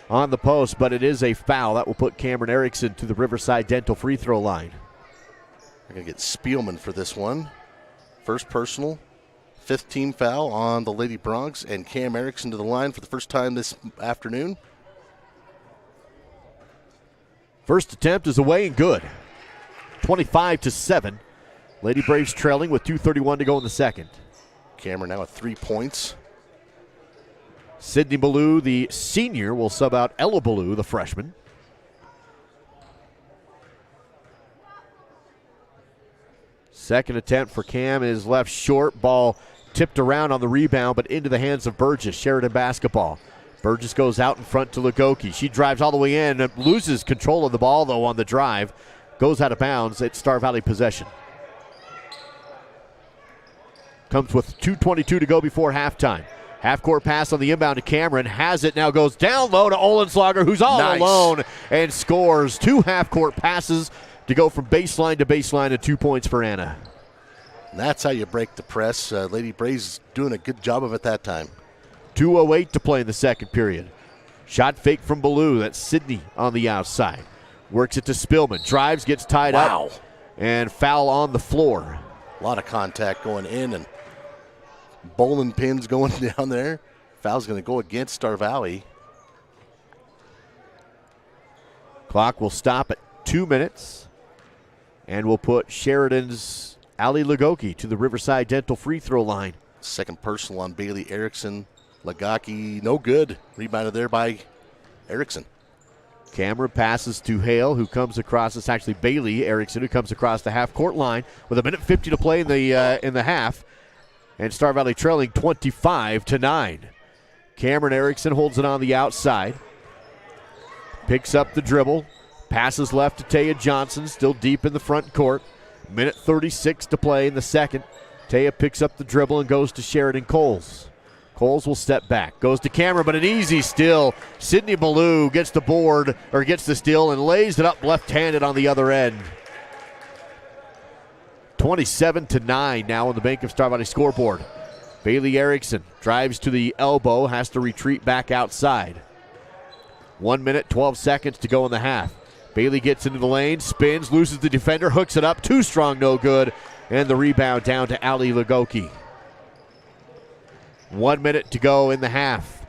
on the post, but it is a foul. That will put Cameron Erickson to the Riverside Dental free throw line. We're going to get Spielman for this one. First personal, 5th team foul on the Lady Bronx, and Cam Erickson to the line for the first time this afternoon. First attempt is away and good. 25-7. Lady Braves trailing with 2:31 to go in the second. Cameron now with 3 points. Sydney Ballou, the senior, will sub out Ella Ballou, the freshman. Second attempt for Cam is left short. Ball tipped around on the rebound, but into the hands of Burgess. Sheridan basketball. Burgess goes out in front to Lugoki. She drives all the way in, loses control of the ball, though, on the drive. Goes out of bounds at Star Valley possession. Comes with 2:22 to go before halftime. Half-court pass on the inbound to Cameron. Has it, now goes down low to Olenslager, who's all alone and scores. 2 half-court passes to go from baseline to baseline and 2 points for Anna. And that's how you break the press. Lady Braves doing a good job of it that time. 2:08 to play in the second period. Shot fake from Ballou. That's Sydney on the outside. Works it to Spillman. Drives, gets tied up. And foul on the floor. A lot of contact going in and bowling pins going down there. Foul's going to go against Star Valley. Clock will stop at 2 minutes. And we'll put Sheridan's Ali Lugoki to the Riverside Dental free throw line. Second personal on Bailey Erickson. Lugoki, no good. Rebounded there by Erickson. Cameron passes to Hale, who comes across. It's actually Bailey Erickson who comes across the half-court line with 1:50 to play in the half, and Star Valley trailing 25-9. Cameron Erickson holds it on the outside, picks up the dribble, passes left to Taya Johnson, still deep in the front court. 1:36 to play in the second. Taya picks up the dribble and goes to Sheridan Coles. Coles will step back, goes to Cameron, but an easy steal. Sydney Ballou gets the board, or gets the steal, and lays it up left-handed on the other end. 27-9 now on the Bank of Star Valley scoreboard. Bailey Erickson drives to the elbow, has to retreat back outside. 1 minute, 12 seconds to go in the half. Bailey gets into the lane, spins, loses the defender, hooks it up, too strong, no good, and the rebound down to Ali Lugoki. 1 minute to go in the half.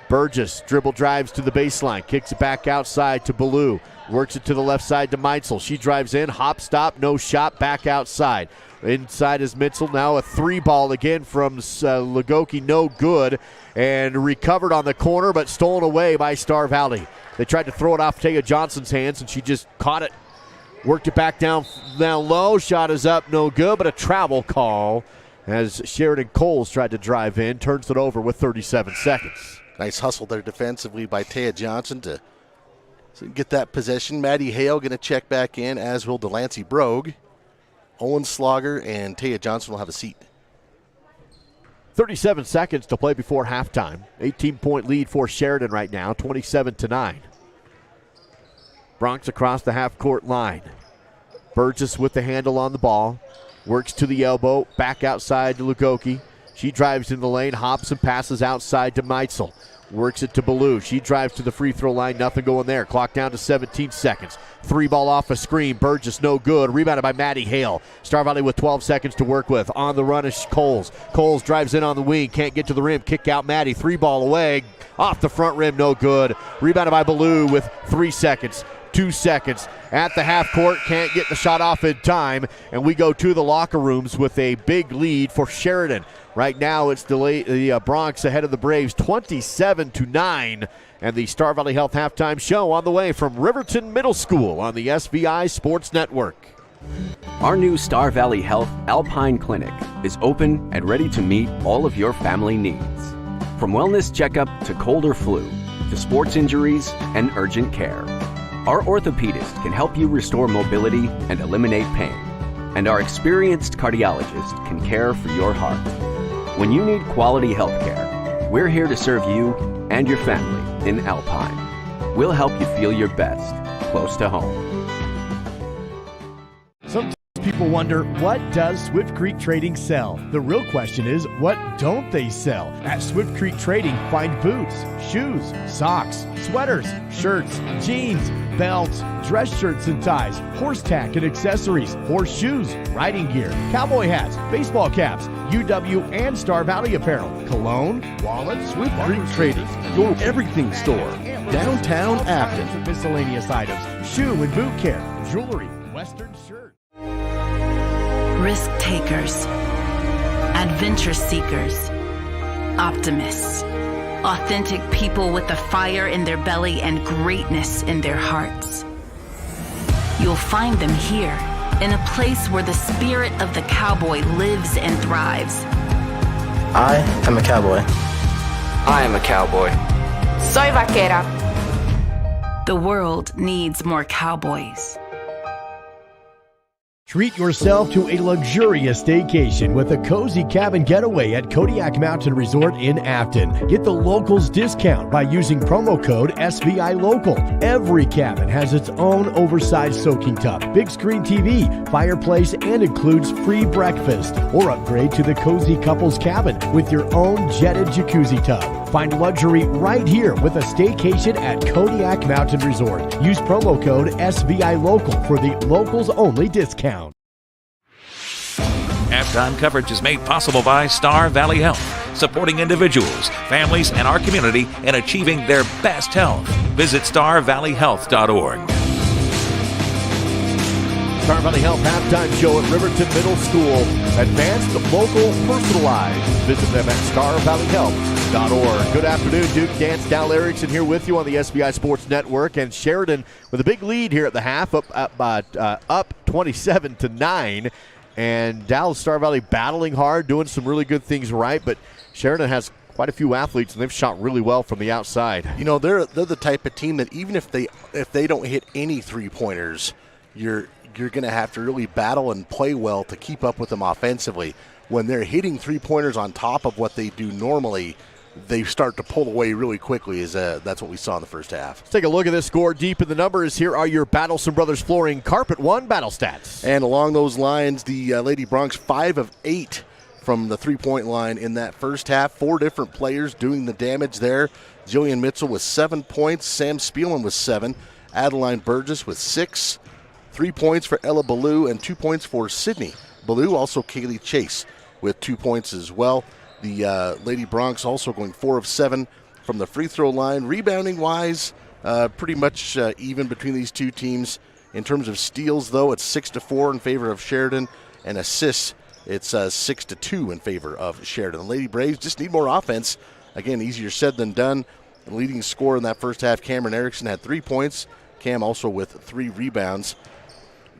Burgess dribble drives to the baseline, kicks it back outside to Ballou, works it to the left side to Meitzel. She drives in, hop, stop, no shot, back outside. Inside is Meitzel, now a 3-ball again from Lugoki, no good, and recovered on the corner, but stolen away by Star Valley. They tried to throw it off Taya Johnson's hands, and she just caught it, worked it back down low, shot is up, no good, but a travel call as Sheridan Coles tried to drive in, turns it over with 37 seconds. Nice hustle there defensively by Taya Johnson to get that possession. Maddie Hale going to check back in, as will Delancey Brogue. Owen Slogger and Taya Johnson will have a seat. 37 seconds to play before halftime. 18-point lead for Sheridan right now, 27-9. Bronx across the half-court line. Burgess with the handle on the ball. Works to the elbow, back outside to Lugoki. She drives in the lane, hops and passes outside to Meitzel. Works it to Ballou. She drives to the free throw line, nothing going there. Clock down to 17 seconds. 3-ball off a screen. Burgess no good. Rebounded by Maddie Hale. Star Valley with 12 seconds to work with. On the run is Coles. Coles drives in on the wing, can't get to the rim. Kick out Maddie. 3-ball away. Off the front rim, no good. Rebounded by Ballou with 3 seconds. 2 seconds at the half court, can't get the shot off in time, and we go to the locker rooms with a big lead for Sheridan. Right now it's the Bronx ahead of the Braves 27-9, and the Star Valley Health halftime show on the way from Riverton Middle School on the SVI Sports Network. Our new Star Valley Health Alpine Clinic is open and ready to meet all of your family needs. From wellness checkup to cold or flu, to sports injuries and urgent care. Our orthopedist can help you restore mobility and eliminate pain. And our experienced cardiologist can care for your heart. When you need quality health care, we're here to serve you and your family in Alpine. We'll help you feel your best, close to home. Sometimes people wonder, what does Swift Creek Trading sell? The real question is, what don't they sell? At Swift Creek Trading, find boots, shoes, socks, sweaters, shirts, jeans, belts, dress shirts and ties, horse tack and accessories, horse shoes, riding gear, cowboy hats, baseball caps, UW and Star Valley apparel, cologne, wallets, Swift Creek Trading, your everything store, downtown Afton. and miscellaneous items, shoe and boot care, jewelry, western shirt. Risk takers, adventure seekers, optimists, authentic people with the fire in their belly and greatness in their hearts. You'll find them here, in a place where the spirit of the cowboy lives and thrives. I am a cowboy. I am a cowboy. Soy vaquera. The world needs more cowboys. Treat yourself to a luxurious staycation with a cozy cabin getaway at Kodiak Mountain Resort in Afton. Get the locals discount by using promo code SVI Local. Every cabin has its own oversized soaking tub, big screen TV, fireplace, and includes free breakfast. Or upgrade to the cozy couples cabin with your own jetted jacuzzi tub. Find luxury right here with a staycation at Kodiak Mountain Resort. Use promo code SVI Local for the locals only discount. Halftime coverage is made possible by Star Valley Health, supporting individuals, families, and our community in achieving their best health. Visit starvalleyhealth.org. Star Valley Health halftime show at Riverton Middle School. Advanced, local, personalized. Visit them at starvalleyhealth.org. Good afternoon, Duke. Dan Dal Erickson here with you on the SBI Sports Network. And Sheridan with a big lead here at the half, up 27-9. And Dallas Star Valley battling hard, doing some really good things right. But Sheridan has quite a few athletes, and they've shot really well from the outside. You know, they're the type of team that even if they don't hit any three-pointers, you're going to have to really battle and play well to keep up with them offensively. When they're hitting three-pointers on top of what they do normally, they start to pull away really quickly. That's what we saw in the first half. Let's take a look at this score deep in the numbers. Here are your Battleson Brothers Flooring Carpet One battle stats. And along those lines, the Lady Bronx 5 of 8 from the three-point line in that first half. 4 different players doing the damage there. Jillian Mitchell with 7 points. Sam Spielman with 7. Adeline Burgess with 6. 3 points for Ella Ballou and 2 points for Sydney Ballou. Also Kaylee Chase with 2 points as well. The Lady Bronx also going 4 of 7 from the free throw line. Rebounding-wise, pretty much even between these two teams. In terms of steals, though, it's 6-4 in favor of Sheridan. And assists, it's 6-2 in favor of Sheridan. The Lady Braves just need more offense. Again, easier said than done. The leading scorer in that first half, Cameron Erickson, had 3 points. Cam also with 3 rebounds.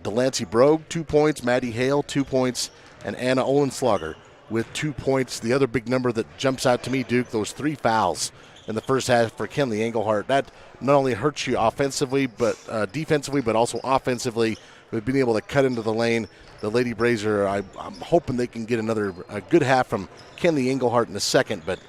Delancey Brogue, 2 points. Maddie Hale, 2 points. And Anna Olenslager with 2 points. The other big number that jumps out to me, Duke, those 3 fouls in the first half for Kenley Engelhart. That not only hurts you offensively, but defensively, but also offensively. We've been able to cut into the lane. The Lady Braves I'm hoping they can get a good half from Kenley Engelhart in the second, but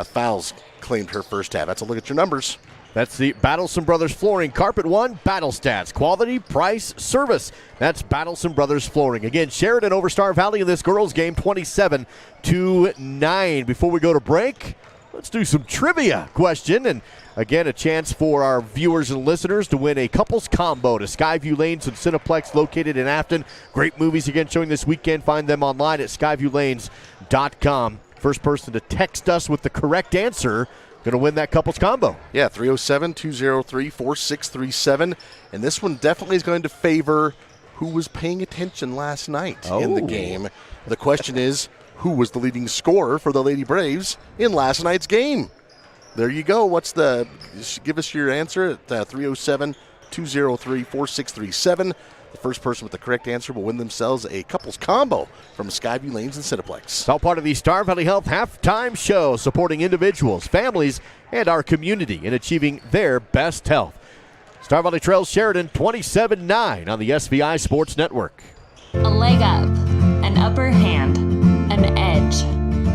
fouls claimed her first half. That's a look at your numbers. That's the Battleson Brothers Flooring Carpet One battle stats. Quality, price, service. That's Battleson Brothers Flooring. Again, Sheridan over Star Valley in this girls game, 27-9. Before we go to break, let's do some trivia question. And again, a chance for our viewers and listeners to win a couples combo to Skyview Lanes and Cineplex located in Afton. Great movies again showing this weekend. Find them online at skyviewlanes.com. First person to text us with the correct answer going to win that couples combo. Yeah, 307-203-4637. And this one definitely is going to favor who was paying attention last night in the game. The question is, who was the leading scorer for the Lady Braves in last night's game? There you go. Give us your answer at 307-203-4637. The first person with the correct answer will win themselves a couples combo from Skyview Lanes and Cineplex. It's all part of the Star Valley Health halftime show, supporting individuals, families, and our community in achieving their best health. Star Valley trails Sheridan 27-9 on the SVI Sports Network. A leg up, an upper hand, an edge.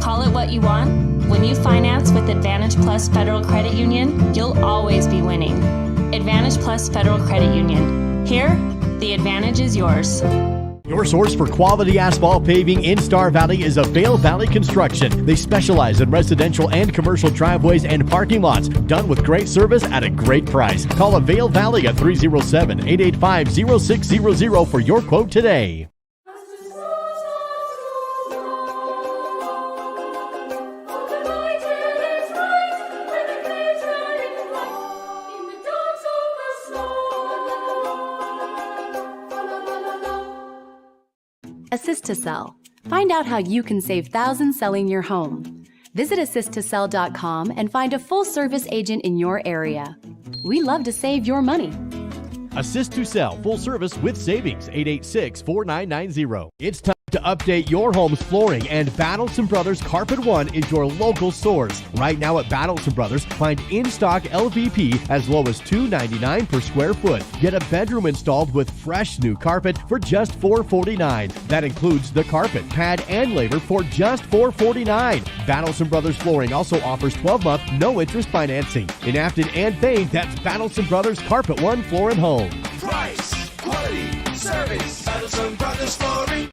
Call it what you want. When you finance with Advantage Plus Federal Credit Union, you'll always be winning. Advantage Plus Federal Credit Union. Here, the advantage is yours. Your source for quality asphalt paving in Star Valley is Avail Valley Construction. They specialize in residential and commercial driveways and parking lots, done with great service at a great price. Call Avail Valley at 307-885-0600 for your quote today. Assist to Sell. Find out how you can save thousands selling your home. Visit assisttosell.com and find a full-service agent in your area. We love to save your money. Assist to Sell, full service with savings, 886-4990. It's time to update your home's flooring, and Battleson Brothers Carpet One is your local source. Right now at Battleson Brothers, find in-stock LVP as low as $2.99 per square foot. Get a bedroom installed with fresh new carpet for just $4.49. That includes the carpet, pad, and labor for just $4.49. Battleson Brothers Flooring also offers 12-month, no-interest financing. In Afton and Thane, that's Battleson Brothers Carpet One Floor and Home. Price, quality, service. Battleson Brothers Flooring.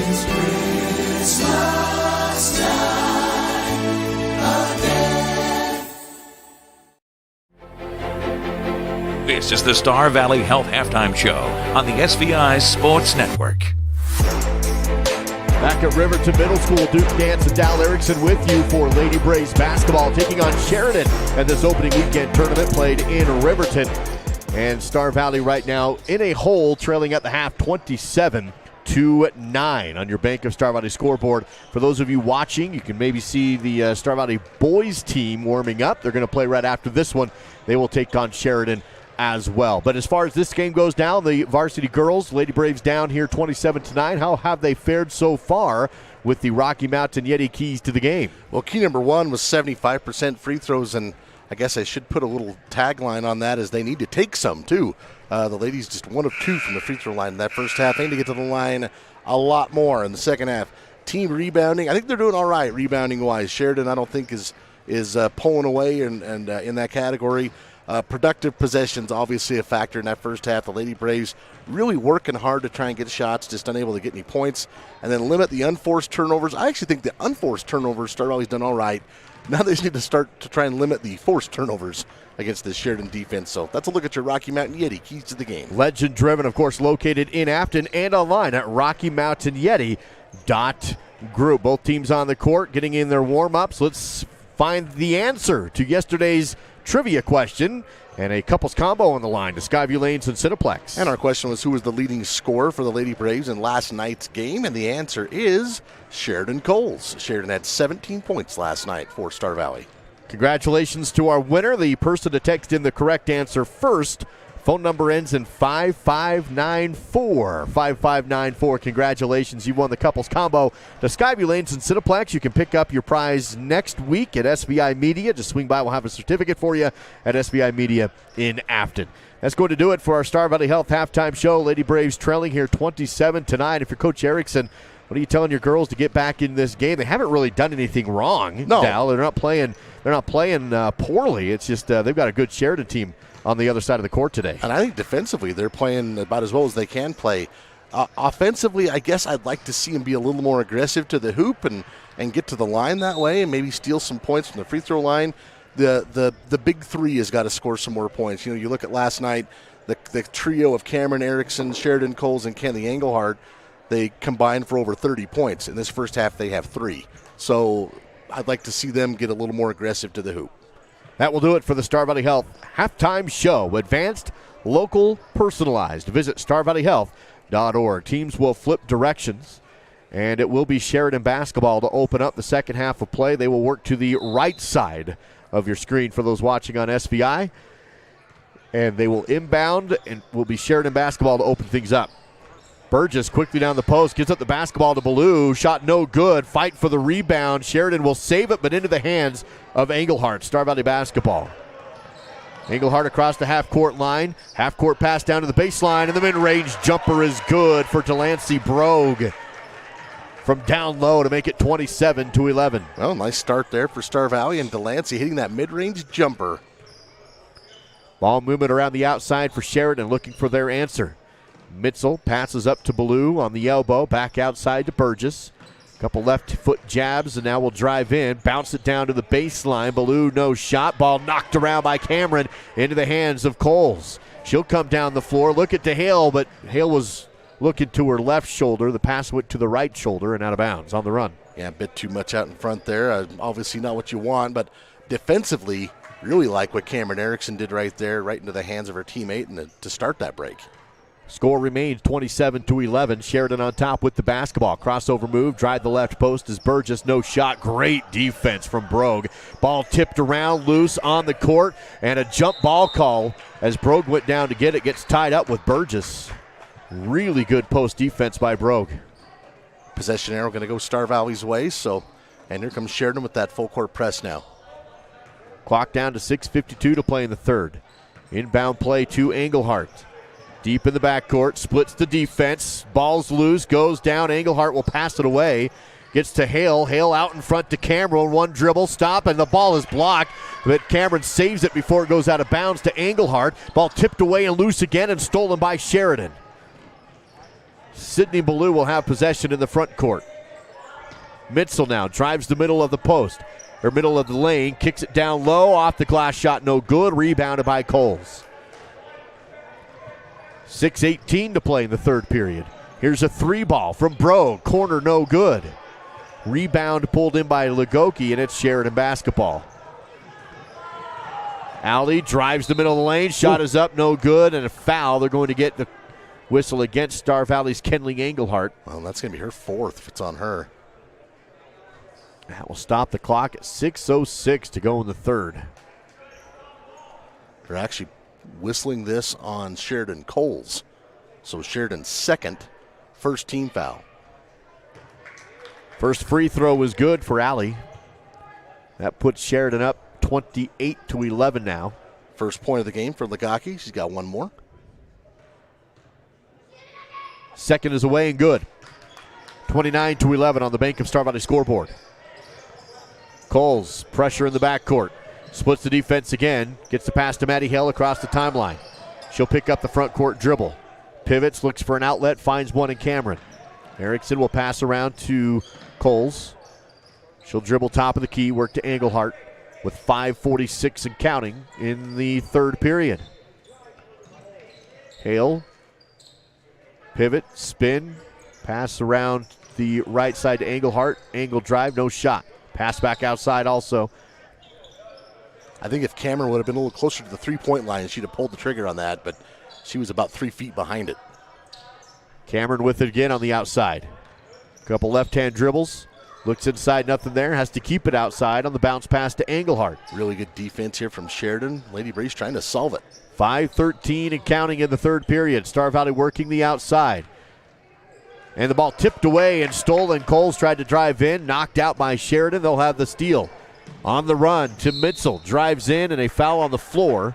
It's Christmas time again. This is the Star Valley Health Halftime Show on the SVI Sports Network. Back at Riverton Middle School, Duke Dance and Dal Erickson with you for Lady Braves basketball, taking on Sheridan at this opening weekend tournament played in Riverton. And Star Valley right now in a hole, trailing at the half 27-9 on your Bank of Star Valley scoreboard. For those of you watching, you can maybe see the Star Valley boys team warming up. They're going to play right after this one. They will take on Sheridan as well. But as far as this game goes down, the varsity girls, Lady Braves down here 27-9. How have they fared so far with the Rocky Mountain Yeti keys to the game? Well, key number one was 75% free throws, and I guess I should put a little tagline on that as they need to take some too. The ladies just 1 of 2 from the free throw line in that first half. They need to get to the line a lot more in the second half. Team rebounding, I think they're doing all right rebounding-wise. Sheridan, I don't think is pulling away and in that category. Productive possessions, obviously a factor in that first half. The Lady Braves really working hard to try and get shots, just unable to get any points. And then limit the unforced turnovers. I actually think the unforced turnovers Star Valley's done all right. Now they just need to start to try and limit the forced turnovers against the Sheridan defense. So that's a look at your Rocky Mountain Yeti keys to the game. Legend driven, of course, located in Afton and online at RockyMountainYeti.group. Both teams on the court getting in their warm-ups. Let's find the answer to yesterday's trivia question and a couples combo on the line to Skyview Lanes and Cineplex. And our question was, who was the leading scorer for the Lady Braves in last night's game? And the answer is Sheridan Coles. Sheridan had 17 points last night for Star Valley. Congratulations to our winner, the person to text in the correct answer first. Phone number ends in 5594. 5594. Congratulations. You won the couples combo to Skyview Lanes and Cineplex. You can pick up your prize next week at SVI Media. Just swing by. We'll have a certificate for you at SVI Media in Afton. That's going to do it for our Star Valley Health halftime show. Lady Braves trailing here 27-9. If you're Coach Erickson, what are you telling your girls to get back in this game? They haven't really done anything wrong, no. Dal. They're not playing poorly. It's just they've got a good Sheridan team on the other side of the court today. And I think defensively they're playing about as well as they can play. Offensively, I guess I'd like to see them be a little more aggressive to the hoop and get to the line that way and maybe steal some points from the free throw line. The big three has got to score some more points. You know, you look at last night, the trio of Cameron Erickson, Sheridan Coles, and Kenley Engelhardt, they combined for over 30 points. In this first half, they have 3. So I'd like to see them get a little more aggressive to the hoop. That will do it for the Star Valley Health halftime show. Advanced, local, personalized. Visit StarValleyHealth.org. Teams will flip directions And it will be Sheridan basketball to open up the second half of play. They will work to the right side of your screen for those watching on SVI. And they will inbound, and will be Sheridan basketball to open things up. Burgess quickly down the post, gets up the basketball to Ballou. Shot no good. Fight for the rebound. Sheridan will save it, but into the hands of Engelhardt. Star Valley basketball. Engelhardt across the half-court line. Half-court pass down to the baseline, and the mid-range jumper is good for Delancey Brogue from down low to make it 27-11. Well, nice start there for Star Valley, and Delancey hitting that mid-range jumper. Ball movement around the outside for Sheridan, looking for their answer. Mitzel passes up to Ballou on the elbow, back outside to Burgess. Couple left foot jabs, and now will drive in. Bounce it down to the baseline. Ballou, no shot. Ball knocked around by Cameron into the hands of Coles. She'll come down the floor, look at Hale, but Hale was looking to her left shoulder. The pass went to the right shoulder and out of bounds on the run. Yeah, a bit too much out in front there. Obviously not what you want, but defensively, really like what Cameron Erickson did right there, right into the hands of her teammate and to start that break. Score remains 27-11. Sheridan on top with the basketball. Crossover move, drive the left post as Burgess, no shot. Great defense from Brogue. Ball tipped around, loose on the court, and a jump ball call as Brogue went down to get it. Gets tied up with Burgess. Really good post defense by Brogue. Possession arrow going to go Star Valley's way, and here comes Sheridan with that full court press now. Clock down to 6:52 to play in the third. Inbound play to Engelhardt. Deep in the backcourt, splits the defense. Ball's loose, goes down. Engelhardt will pass it away. Gets to Hale. Hale out in front to Cameron. One dribble, stop, and the ball is blocked. But Cameron saves it before it goes out of bounds to Engelhardt. Ball tipped away and loose again and stolen by Sheridan. Sydney Ballou will have possession in the front court. Mitzel now drives the middle of the post, or middle of the lane, kicks it down low, off the glass shot, no good, rebounded by Coles. 6:18 to play in the third period. Here's a three ball from Brogue, corner no good. Rebound pulled in by Lugoki, and it's Sheridan basketball. Alley drives the middle of the lane, shot is up, no good, and a foul. They're going to get the whistle against Star Valley's Kenling Engelhardt. Well, that's going to be her fourth if it's on her. That will stop the clock at 6:06 to go in the third. They're actually whistling this on Sheridan Coles. So Sheridan's second, first team foul. First free throw was good for Alley. That puts Sheridan up 28-11 now. First point of the game for Lugoki. She's got one more. Second is away and good. 29-11 on the Bank of Star Valley scoreboard. Coles, pressure in the backcourt. Splits the defense again. Gets the pass to Maddie Hale across the timeline. She'll pick up the front court dribble. Pivots, looks for an outlet, finds one in Cameron. Erickson will pass around to Coles. She'll dribble top of the key, work to Engelhardt with 5:46 and counting in the third period. Hale, pivot, spin, pass around the right side to Engelhardt. Angle drive, no shot. Pass back outside also. I think if Cameron would have been a little closer to the three-point line, she'd have pulled the trigger on that, but she was about 3 feet behind it. Cameron with it again on the outside. Couple left-hand dribbles. Looks inside, nothing there. Has to keep it outside on the bounce pass to Engelhardt. Really good defense here from Sheridan. Lady Breeze trying to solve it. 5:13 and counting in the third period. Star Valley working the outside. And the ball tipped away and stolen. Coles tried to drive in, knocked out by Sheridan. They'll have the steal. On the run to Mitzel. Drives in, and a foul on the floor.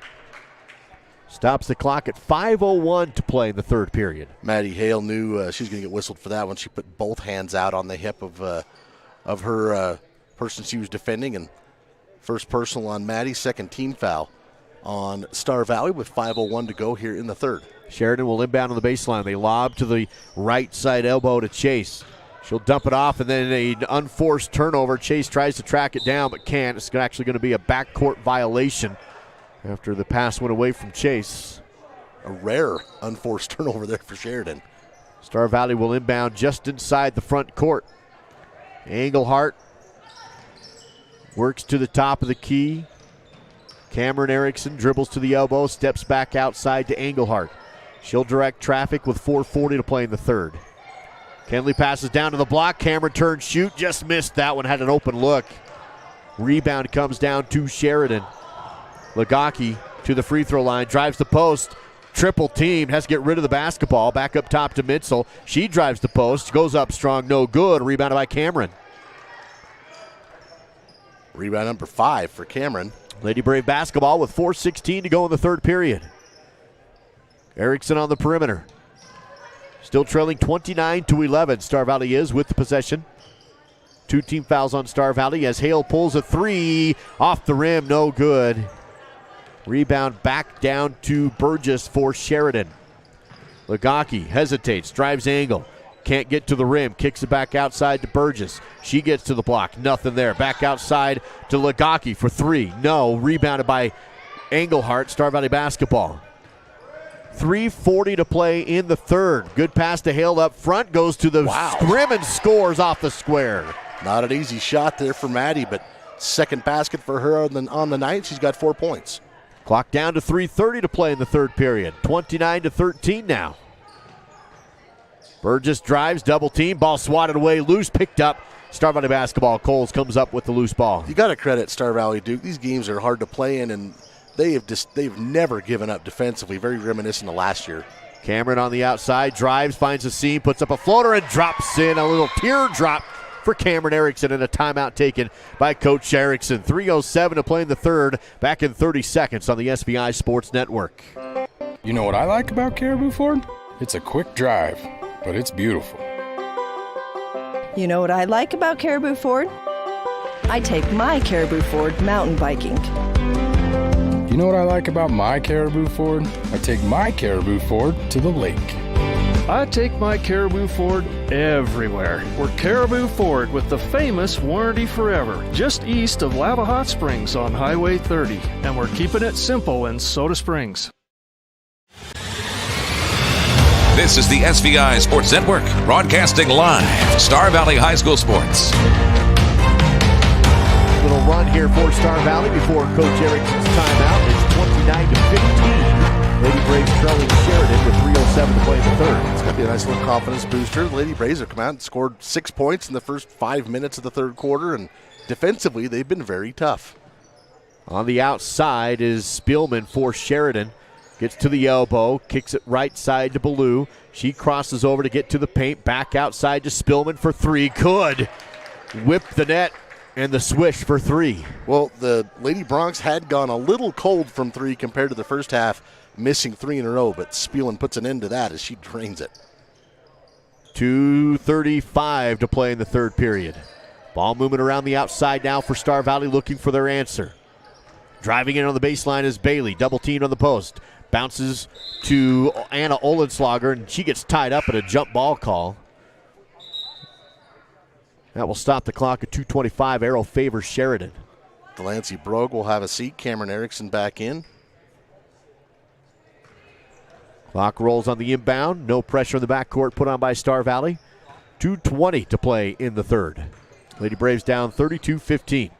Stops the clock at 5:01 to play in the third period. Maddie Hale knew she was going to get whistled for that one. She put both hands out on the hip of her person she was defending. And first personal on Maddie, second team foul on Star Valley with 5:01 to go here in the third. Sheridan will inbound on the baseline. They lob to the right side elbow to Chase. She'll dump it off, and then an unforced turnover. Chase tries to track it down, but can't. It's actually going to be a backcourt violation after the pass went away from Chase. A rare unforced turnover there for Sheridan. Star Valley will inbound just inside the front court. Engelhardt works to the top of the key. Cameron Erickson dribbles to the elbow, steps back outside to Engelhardt. She'll direct traffic with 4:40 to play in the third. Kenley passes down to the block. Cameron turns, shoot, just missed that one, had an open look. Rebound comes down to Sheridan. Lagaki to the free throw line, drives the post. Triple team, has to get rid of the basketball. Back up top to Mitzel. She drives the post, goes up strong, no good. Rebounded by Cameron. Rebound number 5 for Cameron. Lady Brave basketball with 4:16 to go in the third period. Erickson on the perimeter. Still trailing 29-11. Star Valley is with the possession. 2 team fouls on Star Valley as Hale pulls a 3 off the rim, no good. Rebound back down to Burgess for Sheridan. Lagaki hesitates, drives angle. Can't get to the rim, kicks it back outside to Burgess. She gets to the block, nothing there. Back outside to Lagaki for 3. No, rebounded by Engelhardt, Star Valley basketball. 3:40 to play in the third. Good pass to Hale up front, goes to the rim and scores off the square. Not an easy shot there for Maddie, but second basket for her on the night. She's got 4 points. Clock down to 3:30 to play in the third period. 29-13 now. Burgess drives, double team, ball swatted away, loose, picked up. Star Valley basketball. Coles comes up with the loose ball. You got to credit Star Valley, Duke. These games are hard to play in, and they've never given up defensively. Very reminiscent of last year. Cameron on the outside, drives, finds a seam, puts up a floater, and drops in a little teardrop for Cameron Erickson, and a timeout taken by Coach Erickson. 3:07 to play in the third. Back in 30 seconds on the SVI Sports Network. You know what I like about Caribou Ford? It's a quick drive, but it's beautiful. You know what I like about Caribou Ford? I take my Caribou Ford mountain biking. You know what I like about my Caribou Ford? I take my Caribou Ford to the lake. I take my Caribou Ford everywhere. We're Caribou Ford with the famous Warranty Forever, just east of Lava Hot Springs on Highway 30. And we're keeping it simple in Soda Springs. This is the SVI Sports Network, broadcasting live, Star Valley High School Sports. Little run here for Star Valley before Coach Erickson's timeout. It's 29-15. Lady Braves trailing Sheridan with 3:07 to play in the third. It's going to be a nice little confidence booster. The Lady Braves have come out and scored 6 points in the first 5 minutes of the third quarter, and defensively they've been very tough. On the outside is Spielman for Sheridan. Gets to the elbow, kicks it right side to Ballou. She crosses over to get to the paint. Back outside to Spielman for 3. Good. Whip the net and the swish for 3. Well, the Lady Bronx had gone a little cold from 3 compared to the first half, missing 3 in a row, but Spielman puts an end to that as she drains it. 2:35 to play in the third period. Ball movement around the outside now for Star Valley, looking for their answer. Driving in on the baseline is Bailey, double teamed on the post. Bounces to Anna Olenslager, and she gets tied up at a jump ball call. That will stop the clock at 2:25. Arrow favors Sheridan. Delancey Brogue will have a seat. Cameron Erickson back in. Clock rolls on the inbound. No pressure in the backcourt put on by Star Valley. 2:20 to play in the third. Lady Braves down 32-15.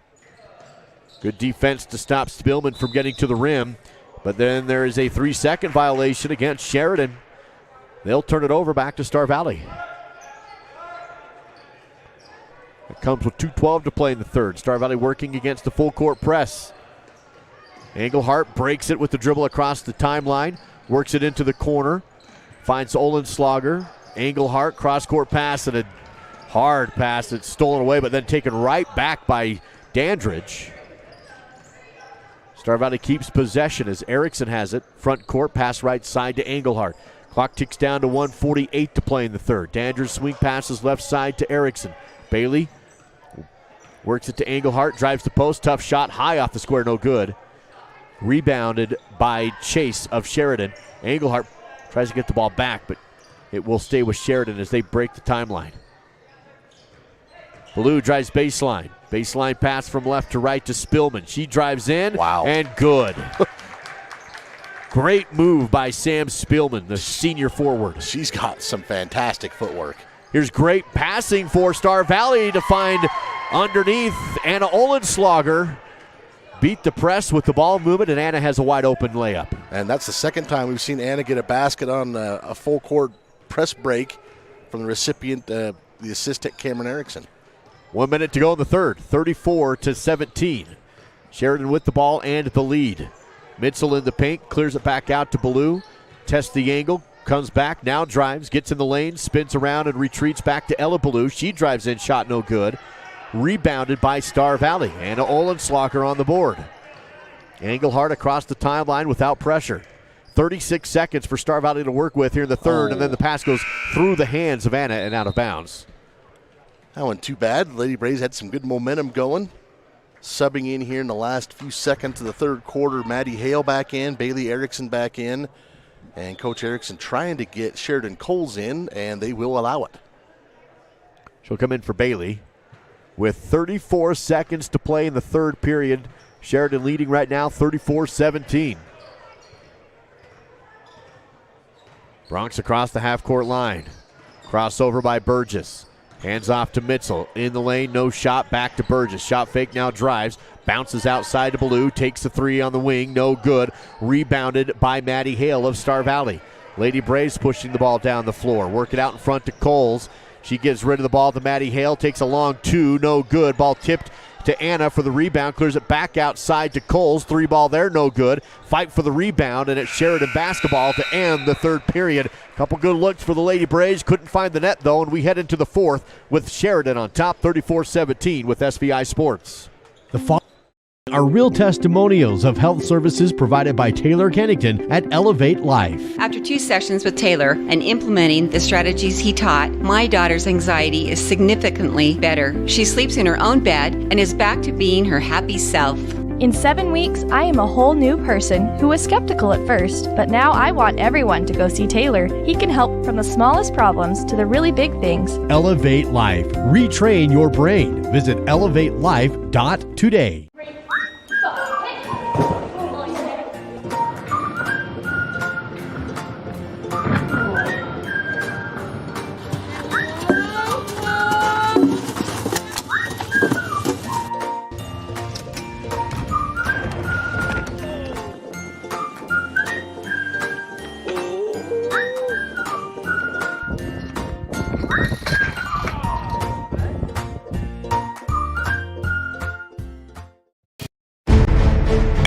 Good defense to stop Spielman from getting to the rim. But then there is a 3-second violation against Sheridan. They'll turn it over back to Star Valley. It comes with 2:12 to play in the third. Star Valley working against the full court press. Engelhardt breaks it with the dribble across the timeline. Works it into the corner. Finds Olenslager. Engelhardt cross-court pass and a hard pass that's stolen away, but then taken right back by Dandridge. Star Valley keeps possession as Erickson has it. Front court, pass right side to Engelhardt. Clock ticks down to 1:48 to play in the third. Dandridge swing passes left side to Erickson. Bailey works it to Engelhardt, drives the post, tough shot, high off the square, no good. Rebounded by Chase of Sheridan. Engelhardt tries to get the ball back, but it will stay with Sheridan as they break the timeline. Ballou drives baseline. Baseline pass from left to right to Spielman. She drives in. Wow. And good. Great move by Sam Spielman, the senior forward. She's got some fantastic footwork. Here's great passing for Star Valley to find underneath Anna Olenslager. Beat the press with the ball movement, and Anna has a wide open layup. And that's the second time we've seen Anna get a basket on a full court press break. from the recipient, the assistant, Cameron Erickson. 1 minute to go in the third, 34-17. Sheridan with the ball and the lead. Mitchell in the paint, clears it back out to Ballou. Tests the angle, comes back, now drives, gets in the lane, spins around and retreats back to Ella Ballou. She drives in, shot no good. Rebounded by Star Valley. Anna Olenslager on the board. Engelhardt across the timeline without pressure. 36 seconds for Star Valley to work with here in the third, and then the pass goes through the hands of Anna and out of bounds. That wasn't too bad. Lady Braves had some good momentum going. Subbing in here in the last few seconds of the third quarter, Maddie Hale back in, Bailey Erickson back in, and Coach Erickson trying to get Sheridan Coles in, and they will allow it. She'll come in for Bailey. With 34 seconds to play in the third period, Sheridan leading right now 34-17. Bronx across the half-court line. Crossover by Burgess. Hands off to Mitchell. In the lane, no shot. Back to Burgess. Shot fake, now drives. Bounces outside to Ballou. Takes the three on the wing. No good. Rebounded by Maddie Hale of Star Valley. Lady Braves pushing the ball down the floor. Work it out in front to Coles. She gives rid of the ball to Maddie Hale. Takes a long two. No good. Ball tipped to Anna for the rebound. Clears it back outside to Coles. Three ball there. No good. Fight for the rebound, and it's Sheridan basketball to end the third period. Couple good looks for the Lady Braves. Couldn't find the net, though, and we head into the fourth with Sheridan on top 34-17 with SVI Sports. The following are real testimonials of health services provided by Taylor Kennington at Elevate Life. After 2 sessions with Taylor and implementing the strategies he taught, my daughter's anxiety is significantly better. She sleeps in her own bed and is back to being her happy self. In 7 weeks, I am a whole new person who was skeptical at first, but now I want everyone to go see Taylor. He can help from the smallest problems to the really big things. Elevate Life. Retrain your brain. Visit elevatelife.today.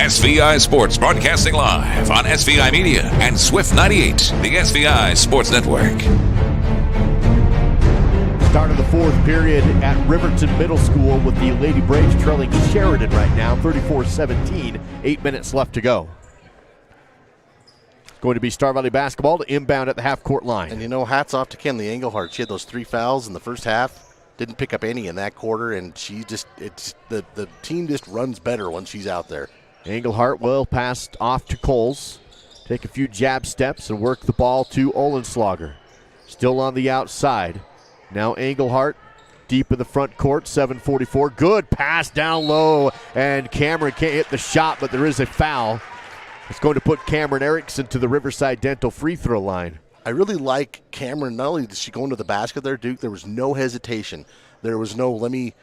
SVI Sports broadcasting live on SVI Media and Swift 98, the SVI Sports Network. Start of the fourth period at Riverton Middle School with the Lady Braves trailing Sheridan right now, 34-17, 8 minutes left to go. It's going to be Star Valley basketball to inbound at the half-court line. And hats off to Kenley Engelhardt. She had those 3 fouls in the first half, didn't pick up any in that quarter, and the team just runs better when she's out there. Engelhardt will pass off to Coles. Take a few jab steps and work the ball to Olenslager. Still on the outside. Now Engelhardt deep in the front court, 7:44. Good pass down low, and Cameron can't hit the shot, but there is a foul. It's going to put Cameron Erickson to the Riverside Dental free throw line. I really like Cameron. Not only did she go into the basket there, Duke, there was no hesitation. There was no, let me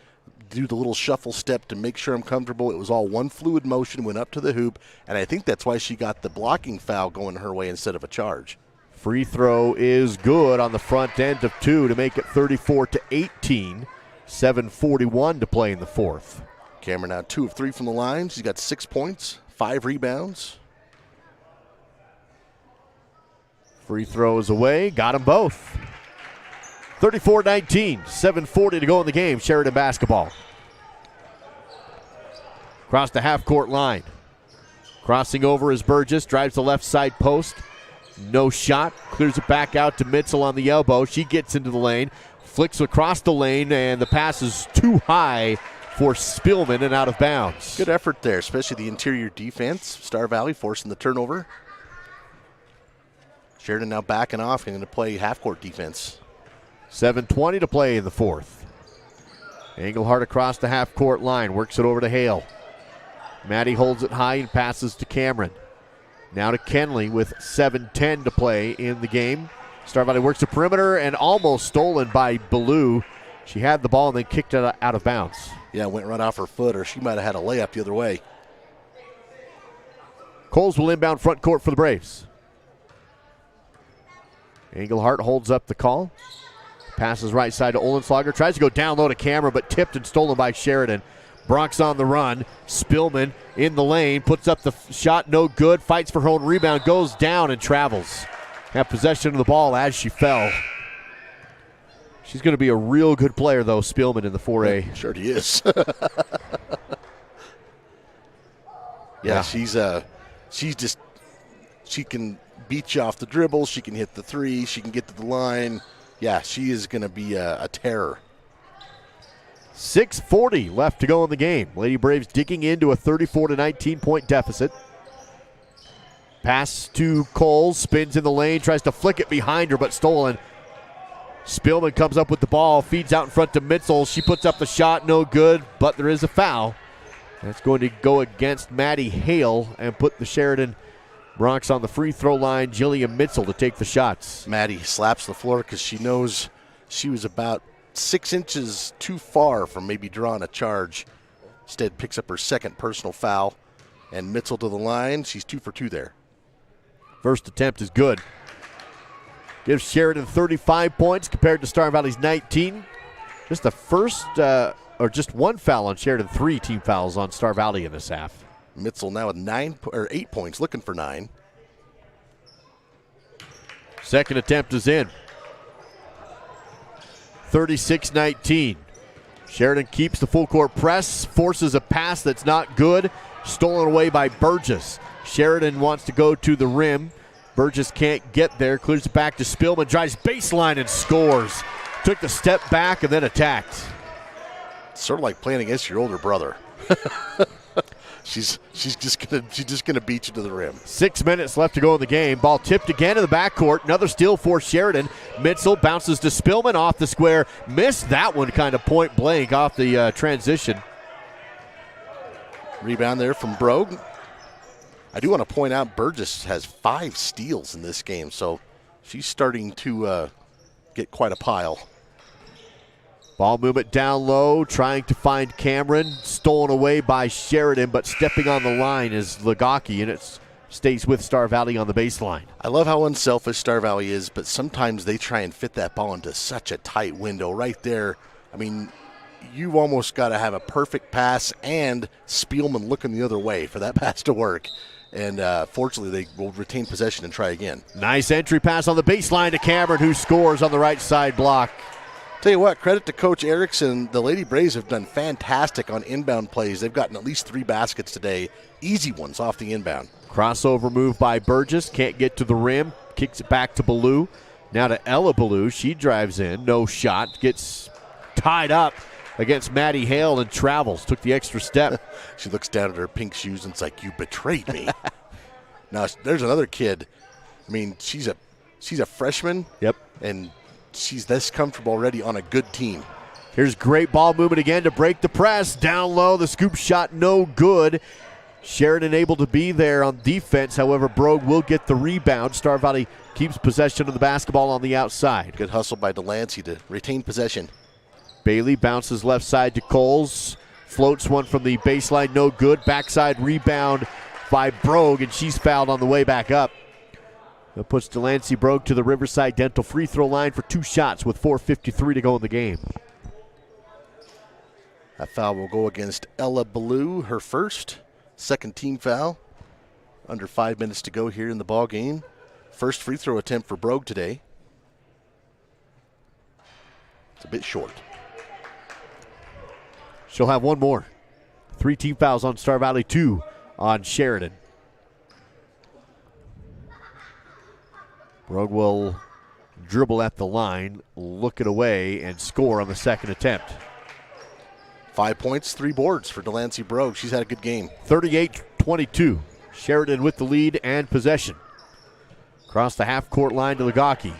do the little shuffle step to make sure I'm comfortable. It was all one fluid motion, went up to the hoop, and I think that's why she got the blocking foul going her way instead of a charge. Free throw is good on the front end of 2 to make it 34-18. 7:41 to play in the fourth. Cameron now 2 of 3 from the line. She's got 6 points, 5 rebounds. Free throws away, got them both. 34-19, 7:40 to go in the game. Sheridan basketball. Across the half-court line. Crossing over is Burgess, drives the left side post. No shot, clears it back out to Mitchell on the elbow. She gets into the lane, flicks across the lane, and the pass is too high for Spillman and out of bounds. Good effort there, especially the interior defense. Star Valley forcing the turnover. Sheridan now backing off and going to play half-court defense. 7:20 to play in the fourth. Engelhardt across the half-court line, works it over to Hale. Maddie holds it high and passes to Cameron. Now to Kenley with 7:10 to play in the game. Star Valley works the perimeter and almost stolen by Ballou. She had the ball and then kicked it out of bounds. Yeah, went right off her foot, or she might have had a layup the other way. Coles will inbound front court for the Braves. Engelhardt holds up the call. Passes right side to Olenslager. Tries to go down low to Cameron, but tipped and stolen by Sheridan. Bronx on the run. Spillman in the lane. Puts up the shot. No good. Fights for her own rebound. Goes down and travels. Have possession of the ball as she fell. She's going to be a real good player, though, Spillman in the 4A. Sure he is. Yeah, she can beat you off the dribble. She can hit the three. She can get to the line. Yeah, she is going to be a terror. 6:40 left to go in the game. Lady Braves digging into a 34-19 point deficit. Pass to Coles, spins in the lane, tries to flick it behind her, but stolen. Spillman comes up with the ball, feeds out in front to Mitzel. She puts up the shot, no good, but there is a foul. That's going to go against Maddie Hale and put the Sheridan Bronx on the free throw line. Jillian Mitzel to take the shots. Maddie slaps the floor because she knows she was about 6 inches too far from maybe drawing a charge. Instead picks up her second personal foul. And Mitzel to the line. She's 2 for 2 there. First attempt is good. Gives Sheridan 35 points compared to Star Valley's 19. Just the first, or just one foul on Sheridan, 3 team fouls on Star Valley in this half. Mitzel now with 8 points, looking for 9. Second attempt is in. 36-19. Sheridan keeps the full court press, forces a pass that's not good, stolen away by Burgess. Sheridan wants to go to the rim. Burgess can't get there, clears it back to Spillman, drives baseline and scores. Took the step back and then attacked. Sort of like playing against your older brother. She's just gonna beat you to the rim. 6 minutes left to go in the game. Ball tipped again in the backcourt. Another steal for Sheridan. Mitzel bounces to Spillman off the square. Missed that one kind of point blank off the transition. Rebound there from Brogue. I do want to point out Burgess has 5 steals in this game, so she's starting to get quite a pile. Ball movement down low, trying to find Cameron. Stolen away by Sheridan, but stepping on the line is Lagaki, and it stays with Star Valley on the baseline. I love how unselfish Star Valley is, but sometimes they try and fit that ball into such a tight window right there. I mean, you've almost got to have a perfect pass and Spielman looking the other way for that pass to work. And fortunately, they will retain possession and try again. Nice entry pass on the baseline to Cameron, who scores on the right side block. Tell you what, credit to Coach Erickson. The Lady Braves have done fantastic on inbound plays. They've gotten at least 3 baskets today, easy ones off the inbound. Crossover move by Burgess, can't get to the rim, kicks it back to Ballou. Now to Ella Ballou, she drives in, no shot, gets tied up against Maddie Hale and travels, took the extra step. She looks down at her pink shoes and it's like, you betrayed me. Now, there's another kid. I mean, she's a freshman. Yep. And she's this comfortable already on a good team. Here's great ball movement again to break the press. Down low, the scoop shot no good. Sheridan able to be there on defense. However, Brogue will get the rebound. Star Valley keeps possession of the basketball on the outside. Good hustle by Delancey to retain possession. Bailey bounces left side to Coles. Floats one from the baseline, no good. Backside rebound by Brogue, and she's fouled on the way back up. That puts Delancey Brogue to the Riverside Dental free throw line for 2 shots with 4:53 to go in the game. That foul will go against Ella Ballou, her first. Second team foul. Under 5 minutes to go here in the ball game. First free throw attempt for Brogue today. It's a bit short. She'll have one more. 3 team fouls on Star Valley, 2 on Sheridan. Brogue will dribble at the line, look it away, and score on the second attempt. 5 points, 3 boards for Delancey Brogue. She's had a good game. 38-22. Sheridan with the lead and possession. Across the half-court line to Lagaki.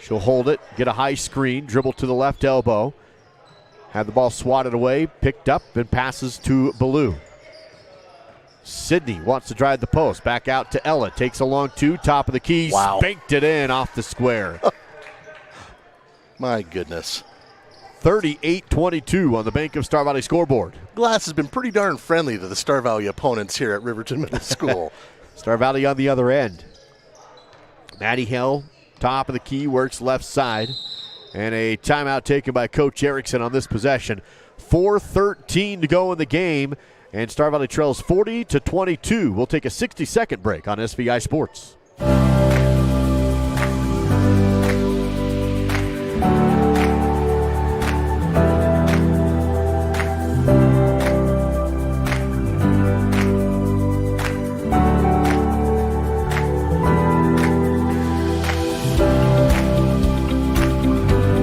She'll hold it, get a high screen, dribble to the left elbow. Have the ball swatted away, picked up, and passes to Ballou. Sydney wants to drive the post. Back out to Ella. Takes a long 2, top of the key. Wow. Spanked it in off the square. My goodness. 38-22 on the Bank of Star Valley scoreboard. Glass has been pretty darn friendly to the Star Valley opponents here at Riverton Middle School. Star Valley on the other end. Maddie Hill, top of the key, works left side. And a timeout taken by Coach Erickson on this possession. 4:13 to go in the game, and Star Valley trails 40-22. We'll take a 60-second break on SVI Sports.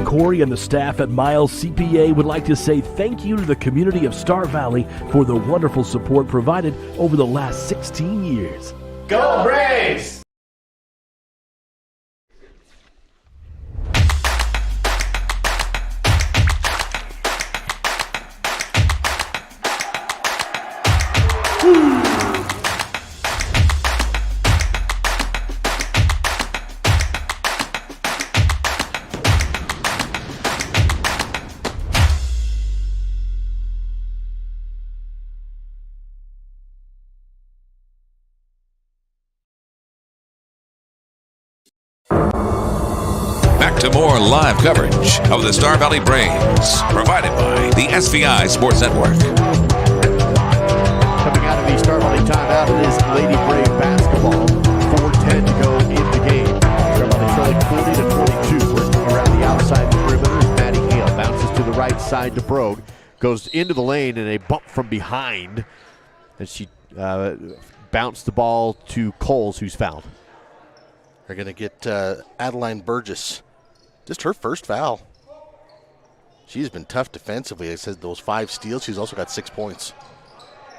Corey and the staff at Miles CPA would like to say thank you to the community of Star Valley for the wonderful support provided over the last 16 years. Go Braves! Back to more live coverage of the Star Valley Braves, provided by the SVI Sports Network. Coming out of the Star Valley timeout, it is Lady Brave basketball. 4:10 to go in the game. Star Valley trailing 40-22. Working around the outside perimeter is Maddie Hale. Bounces to the right side to Brogue. Goes into the lane and a bump from behind. And she bounced the ball to Coles, who's fouled. They're going to get Adeline Burgess. Just her first foul. She's been tough defensively. I said those 5 steals. She's also got 6 points.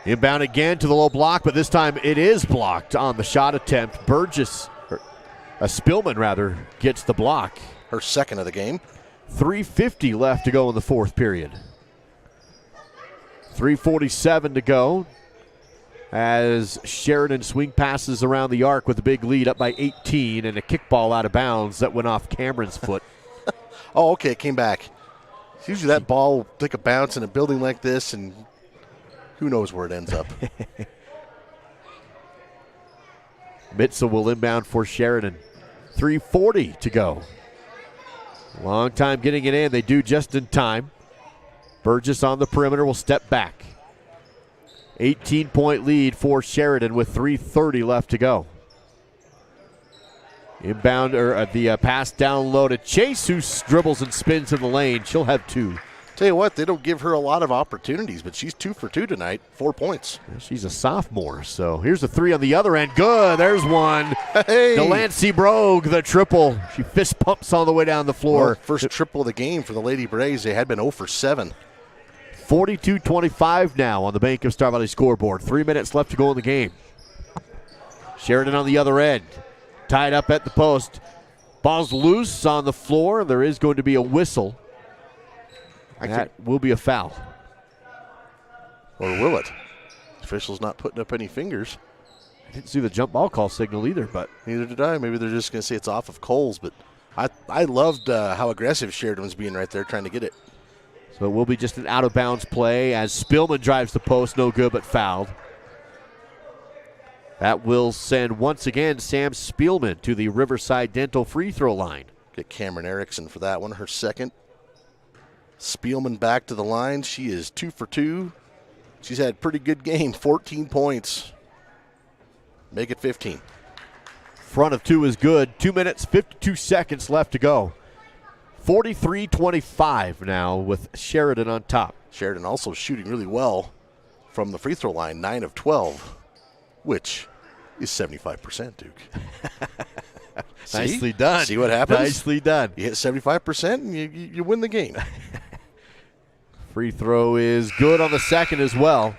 Inbound again to the low block, but this time it is blocked on the shot attempt. Burgess, Spillman rather, gets the block. Her second of the game. 3:50 left to go in the fourth period. 3:47 to go as Sheridan swing passes around the arc with a big lead, up by 18, and a kickball out of bounds that went off Cameron's foot. Oh, okay, it came back. Usually that ball will take a bounce in a building like this, and who knows where it ends up. Mitzel will inbound for Sheridan. 3:40 to go. Long time getting it in. They do just in time. Burgess on the perimeter will step back. 18-point lead for Sheridan with 3:30 left to go. Inbound, or the pass down low to Chase, who dribbles and spins in the lane. She'll have 2. Tell you what, they don't give her a lot of opportunities, but she's 2 for 2 tonight, 4 points. Yeah, she's a sophomore, so here's a 3 on the other end. Good, there's one. Hey. Delancey Brogue, the triple. She fist pumps all the way down the floor. Well, first triple of the game for the Lady Braves. They had been 0 for 7. 42-25 now on the Bank of Star Valley scoreboard. 3 minutes left to go in the game. Sheridan on the other end. Tied up at the post. Ball's loose on the floor. There is going to be a whistle. That will be a foul. Or will it? Official's not putting up any fingers. I didn't see the jump ball call signal either, but neither did I. Maybe they're just going to say it's off of Coles, but I loved how aggressive Sheridan was being right there trying to get it. So it will be just an out-of-bounds play as Spillman drives the post. No good, but fouled. That will send, once again, Sam Spielman to the Riverside Dental free throw line. Get Cameron Erickson for that one, her second. Spielman back to the line. She is 2 for 2. She's had a pretty good game, 14 points. Make it 15. Front of 2 is good. 2 minutes, 52 seconds left to go. 43-25 now with Sheridan on top. Sheridan also shooting really well from the free throw line, 9 of 12, which is 75%, Duke. Nicely done. See what happens? Nicely done. You hit 75% and you win the game. Free throw is good on the second as well.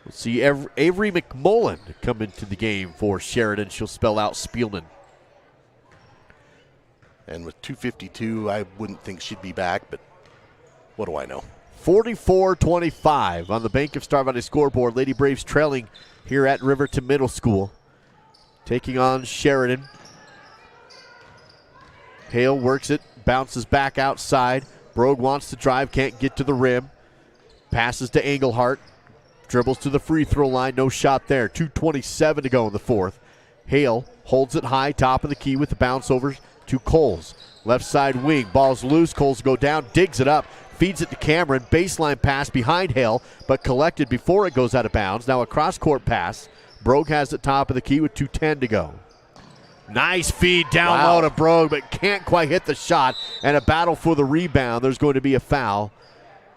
We'll see Avery McMullen come into the game for Sheridan. She'll spell out Spielman. And with 2:52, I wouldn't think she'd be back, but what do I know? 44-25 on the Bank of Star Valley scoreboard. Lady Braves trailing here at Riverton Middle School. Taking on Sheridan. Hale works it, bounces back outside. Brogue wants to drive, can't get to the rim. Passes to Engelhart. Dribbles to the free throw line, no shot there. 2:27 to go in the fourth. Hale holds it high, top of the key with the bounce over to Coles. Left side wing, ball's loose, Coles go down, digs it up, feeds it to Cameron, baseline pass behind Hale, but collected before it goes out of bounds. Now a cross-court pass. Brogue has it top of the key with 2:10 to go. Nice feed down low to Brogue, but can't quite hit the shot, and a battle for the rebound. There's going to be a foul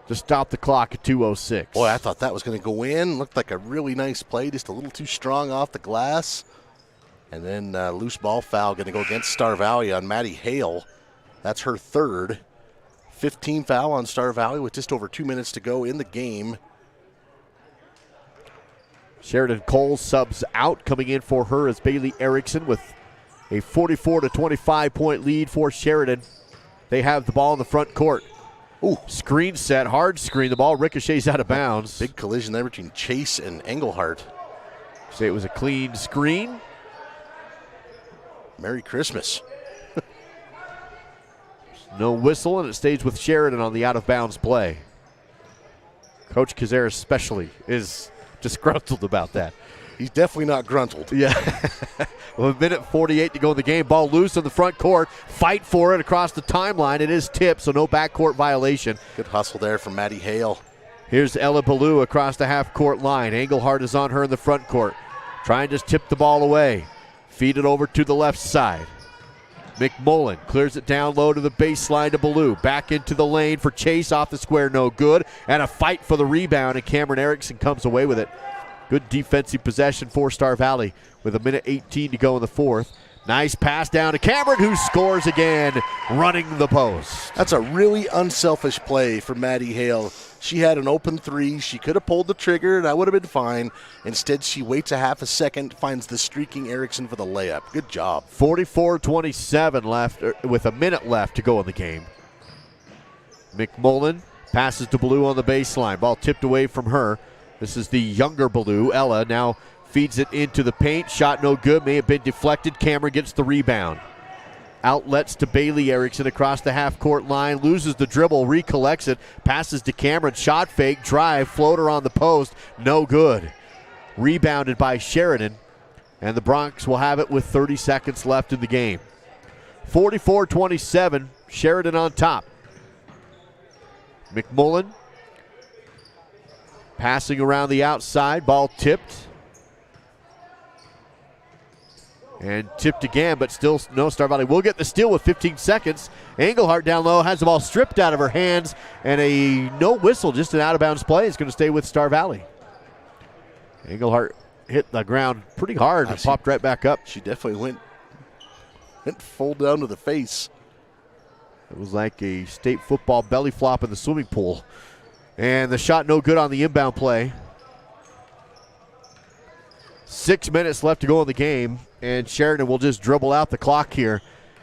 to stop the clock at 2:06. Boy, I thought that was going to go in. Looked like a really nice play, just a little too strong off the glass. And then loose ball foul going to go against Star Valley on Maddie Hale. That's her third. 15 foul on Star Valley with just over 2 minutes to go in the game. Sheridan Cole subs out. Coming in for her is Bailey Erickson with a 44-25 point lead for Sheridan. They have the ball in the front court. Ooh, screen set, hard screen. The ball ricochets out of bounds. Big collision there between Chase and Engelhart. Say it was a clean screen. Merry Christmas. No whistle, and it stays with Sheridan on the out-of-bounds play. Coach Kazera especially is disgruntled about that. He's definitely not gruntled. Yeah. Well, a minute 48 to go in the game. Ball loose in the front court. Fight for it across the timeline. It is tipped, so no backcourt violation. Good hustle there from Maddie Hale. Here's Ella Ballou across the half-court line. Engelhart is on her in the front court. Trying to just tip the ball away. Feed it over to the left side. McMullen clears it down low to the baseline to Ballou. Back into the lane for Chase, off the square, no good. And a fight for the rebound, and Cameron Erickson comes away with it. Good defensive possession for Star Valley with a minute 18 to go in the fourth. Nice pass down to Cameron, who scores again, running the post. That's a really unselfish play for Maddie Hale. She had an open three. She could have pulled the trigger, and that would have been fine. Instead, she waits a half a second, finds the streaking Erickson for the layup. Good job. 44-27 left, with a minute left to go in the game. McMullen passes to Ballou on the baseline. Ball tipped away from her. This is the younger Ballou. Ella now feeds it into the paint. Shot no good. May have been deflected. Cameron gets the rebound. Outlets to Bailey Erickson across the half-court line. Loses the dribble. Recollects it. Passes to Cameron. Shot fake. Drive. Floater on the post. No good. Rebounded by Sheridan. And the Bronx will have it with 30 seconds left in the game. 44-27. Sheridan on top. McMullen passing around the outside. Ball tipped. And tipped again, but still no. Star Valley will get the steal with 15 seconds. Engelhart down low has the ball stripped out of her hands, and a no whistle, just an out-of-bounds play, is going to stay with Star Valley. Engelhart hit the ground pretty hard and popped right back up. She definitely went full down to the face. It was like a state football belly flop in the swimming pool. And the shot no good on the inbound play. 6 minutes left to go in the game, and Sheridan will just dribble out the clock here,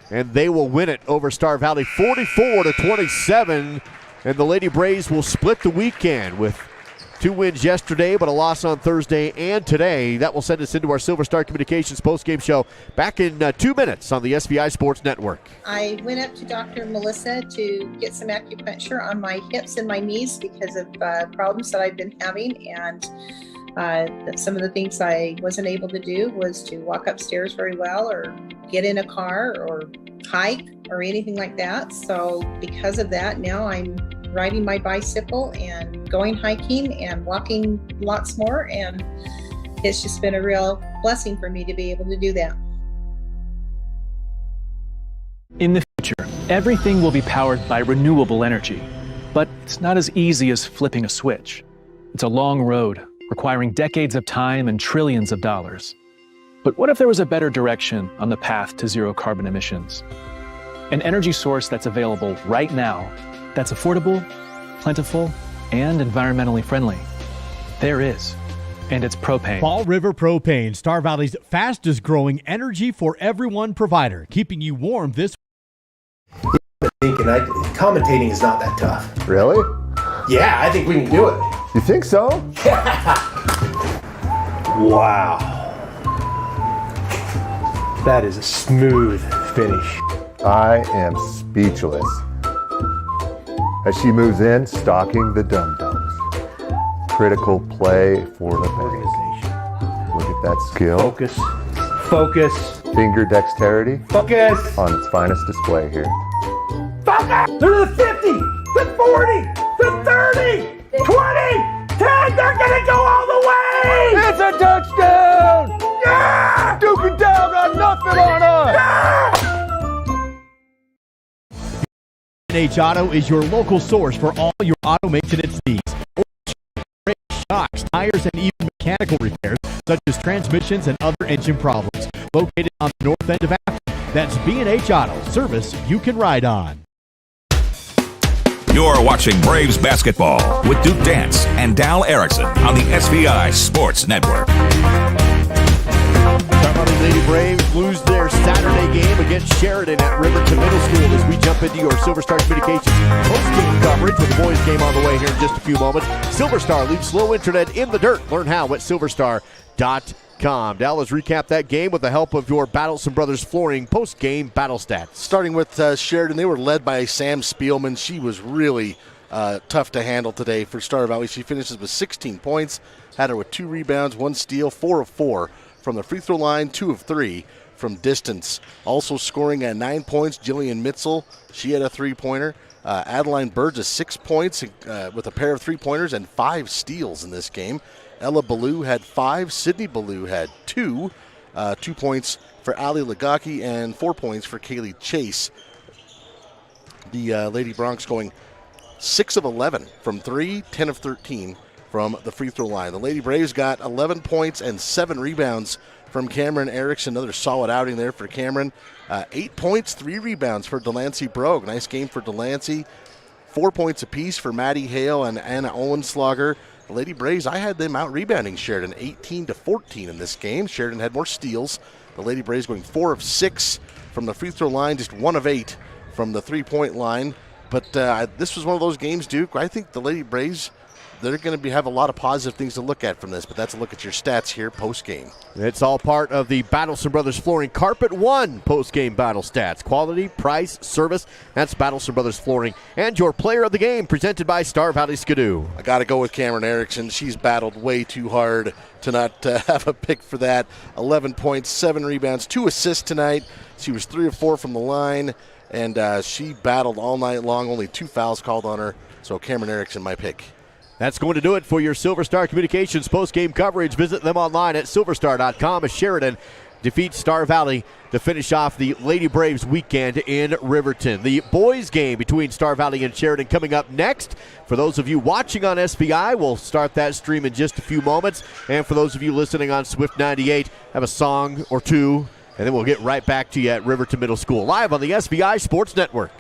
and they will win it over Star Valley 44-27, and the Lady Braves will split the weekend with 2 wins yesterday, but a loss on Thursday and today. That will send us into our Silver Star Communications postgame show back in 2 minutes on the SVI Sports Network. I went up to Dr. Melissa to get some acupuncture on my hips and my knees because of problems that I've been having, and some of the things I wasn't able to do was to walk upstairs very well or get in a car or hike or anything like that. So because of that, now I'm riding my bicycle and going hiking and walking lots more, and it's just been a real blessing for me to be able to do that. In the future, everything will be powered by renewable energy, but it's not as easy as flipping a switch. It's a long road, requiring decades of time and trillions of dollars. But what if there was a better direction on the path to zero carbon emissions? An energy source that's available right now, that's affordable, plentiful, and environmentally friendly. There is, and it's propane. Fall River Propane, Star Valley's fastest growing energy for everyone provider, keeping you warm this commentating is not that tough. Really? Yeah, I think we can do it. You think so? Wow. That is a smooth finish. I am speechless. As she moves in, stalking the dum-dums. Critical play for the organization. Look at that skill. Focus. Finger dexterity. Focus. On its finest display here. They're to the 50, the 40, the 30, 20, 10. They're going to go all the way. It's a touchdown. Yeah! Duke and Dow got nothing on us. Yeah! H Auto is your local source for all your auto maintenance needs. Brakes, shocks, tires, and even mechanical repairs, such as transmissions and other engine problems. Located on the north end of Athens. That's B&H Auto, service you can ride on. You're watching Braves basketball with Duke Dance and Dal Erickson on the SVI Sports Network. Lady Braves lose their Saturday game against Sheridan at Riverton Middle School as we jump into your Silver Star Communications post-game coverage with the boys game on the way here in just a few moments. Silver Star leaves slow internet in the dirt. Learn how at silverstar.com. Dallas recap that game with the help of your Battleson Brothers Flooring post-game battle stats. Starting with Sheridan, they were led by Sam Spielman. She was really tough to handle today for Star Valley. She finishes with 16 points, had her with 2 rebounds, 1 steal, 4 of 4 from the free throw line, 2 of 3 from distance. Also scoring at 9 points, Jillian Mitzel. She had a 3-pointer. Adeline Burgess, 6 points with a pair of 3-pointers and 5 steals in this game. Ella Ballou had 5. Sydney Ballou had 2. 2 points for Ali Lagaki and 4 points for Kaylee Chase. The Lady Bronx going 6 of 11 from 3, 10 of 13 from the free throw line. The Lady Braves got 11 points and 7 rebounds from Cameron Erickson. Another solid outing there for Cameron. 8 points, 3 rebounds for Delancey Brogue. Nice game for Delancey. 4 points apiece for Maddie Hale and Anna Owenslogger. The Lady Braves, I had them out rebounding Sheridan 18-14 in this game. Sheridan had more steals. The Lady Braves going 4 of 6 from the free throw line, just 1 of 8 from the 3-point line. But this was one of those games, Duke. I think the Lady Braves, they're going to have a lot of positive things to look at from this, but that's a look at your stats here post-game. It's all part of the Battleson Brothers Flooring Carpet One post-game battle stats. Quality, price, service. That's Battleson Brothers Flooring. And your player of the game presented by Star Valley Skidoo. I got to go with Cameron Erickson. She's battled way too hard to not have a pick for that. 11 points, 7 rebounds, 2 assists tonight. She was 3 of 4 from the line, and she battled all night long. Only 2 fouls called on her. So Cameron Erickson, my pick. That's going to do it for your Silver Star Communications post-game coverage. Visit them online at silverstar.com as Sheridan defeats Star Valley to finish off the Lady Braves weekend in Riverton. The boys game between Star Valley and Sheridan coming up next. For those of you watching on SVI, we'll start that stream in just a few moments. And for those of you listening on Swift 98, have a song or two, and then we'll get right back to you at Riverton Middle School, live on the SVI Sports Network.